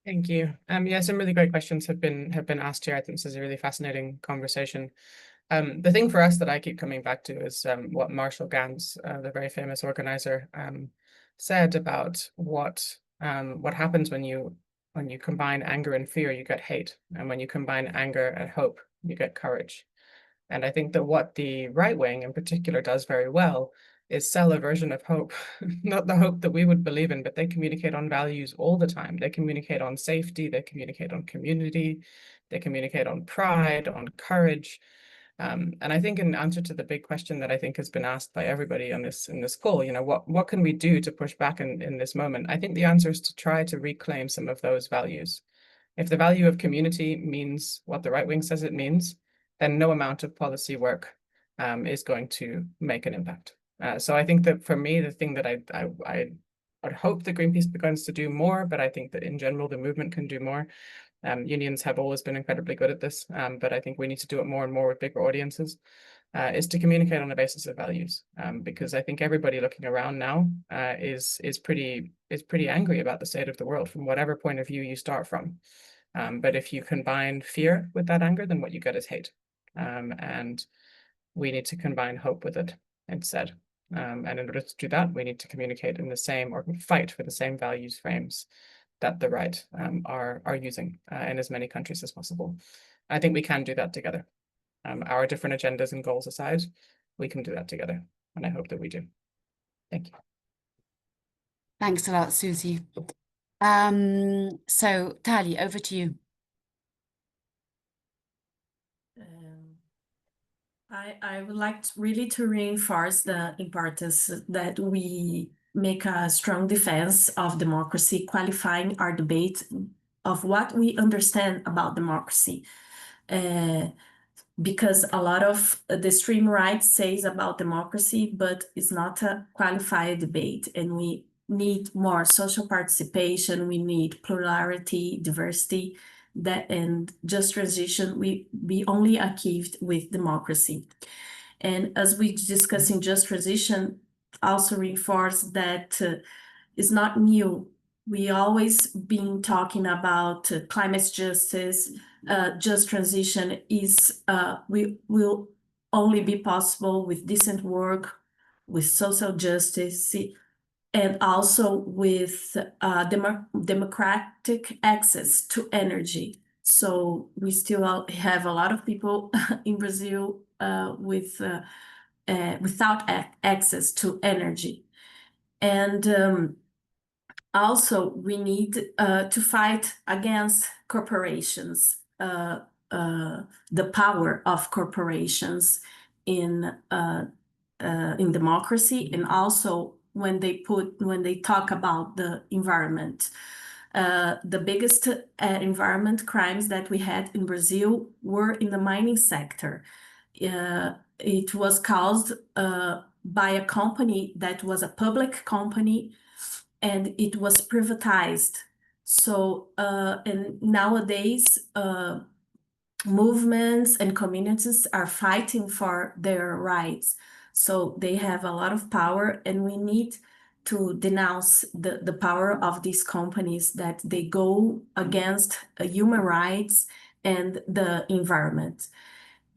Thank you. Yeah, some really great questions have been asked here. I think this is a really fascinating conversation. The thing for us that I keep coming back to is what Marshall Gans, the very famous organizer, said about what happens when you combine anger and fear, you get hate, and when you combine anger and hope, you get courage. And I think that what the right wing in particular does very well is sell a version of hope, not the hope that we would believe in, but they communicate on values all the time. They communicate on safety, they communicate on community, they communicate on pride, on courage. And I think in answer to the big question that I think has been asked by everybody on in this call, you know, what can we do to push back in this moment? I think the answer is to try to reclaim some of those values. If the value of community means what the right wing says it means, then no amount of policy work is going to make an impact. So I think that for me, the thing that I would hope that Greenpeace begins to do more, but I think that in general, the movement can do more. Unions have always been incredibly good at this, but I think we need to do it more and more with bigger audiences, is to communicate on the basis of values. Because I think everybody looking around now is pretty angry about the state of the world from whatever point of view you start from. But if you combine fear with that anger, then what you get is hate. And we need to combine hope with it instead. And in order to do that, we need to communicate in the same, or fight for the same values frames that the right are using in as many countries as possible. I think we can do that together. Our different agendas and goals aside, we can do that together. And I hope that we do. Thank you. Thanks a lot, Susie. So Tali, over to you. I would like really to reinforce the importance that we make a strong defense of democracy, qualifying our debate of what we understand about democracy. Because a lot of the extreme right says about democracy, but it's not a qualified debate. And we need more social participation, we need plurality, diversity, and just transition we only achieved with democracy. And as we discuss in just transition, also reinforce that it's not new. We always been talking about climate justice. Just transition is will only be possible with decent work, with social justice, and also with democratic access to energy. So we still have a lot of people in Brazil without access to energy. And also, we need to fight against corporations, the power of corporations in democracy, and also when they talk about the environment. The biggest environment crimes that we had in Brazil were in the mining sector. It was caused by a company that was a public company, and it was privatized. So, and nowadays, movements and communities are fighting for their rights. So they have a lot of power, and we need to denounce the power of these companies that they go against human rights and the environment.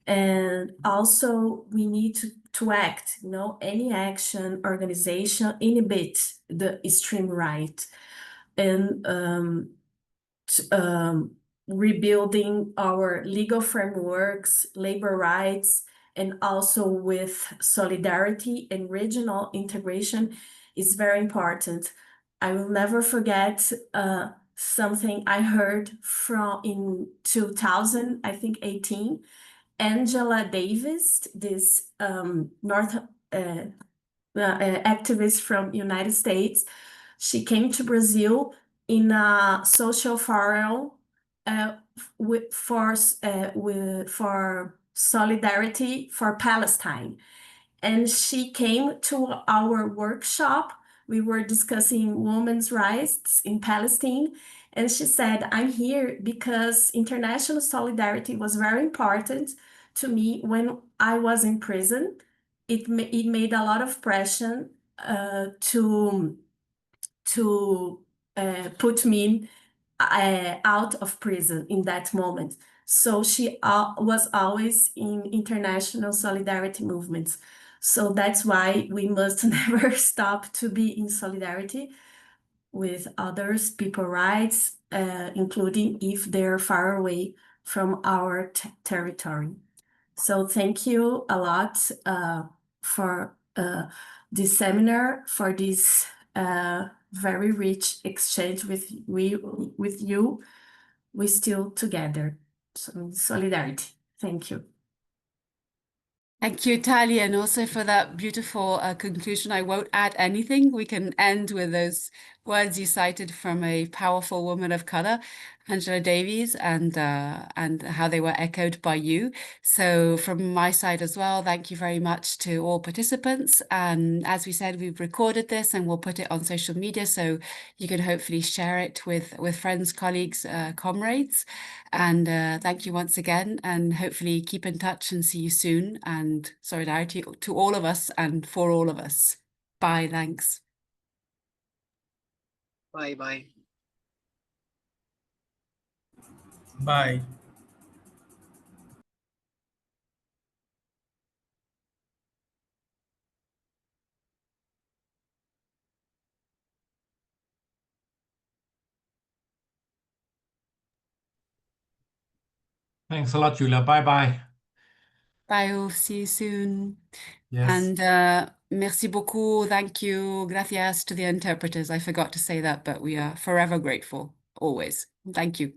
And also we need to act, any action, organization inhibit the extreme right, and rebuilding our legal frameworks, labor rights, and also with solidarity and regional integration is very important. I will never forget something I heard in 2000, I think 18. Angela Davis, this activist from United States, she came to Brazil in a social forum for solidarity for Palestine. And she came to our workshop. We were discussing women's rights in Palestine. And she said, I'm here because international solidarity was very important to me when I was in prison. It made a lot of pressure to put me out of prison in that moment. So she was always in international solidarity movements. So that's why we must never stop to be in solidarity with others, people's rights, including if they're far away from our territory. So thank you a lot for this seminar, for this very rich exchange with you. We're still together. So, solidarity. Thank you. Thank you, Talia, and also for that beautiful conclusion. I won't add anything. We can end with those words you cited from a powerful woman of color, Angela Davis, and how they were echoed by you. So from my side as well, thank you very much to all participants. And as we said, we've recorded this and we'll put it on social media, so you can hopefully share it with friends, colleagues, comrades. And thank you once again, and hopefully keep in touch and see you soon. And solidarity to all of us and for all of us. Bye, thanks. Bye bye. Bye. Thanks a lot, Julia. Bye-bye. Bye, all. See you soon. Yes. And merci beaucoup. Thank you. Gracias to the interpreters. I forgot to say that, but we are forever grateful. Always. Thank you.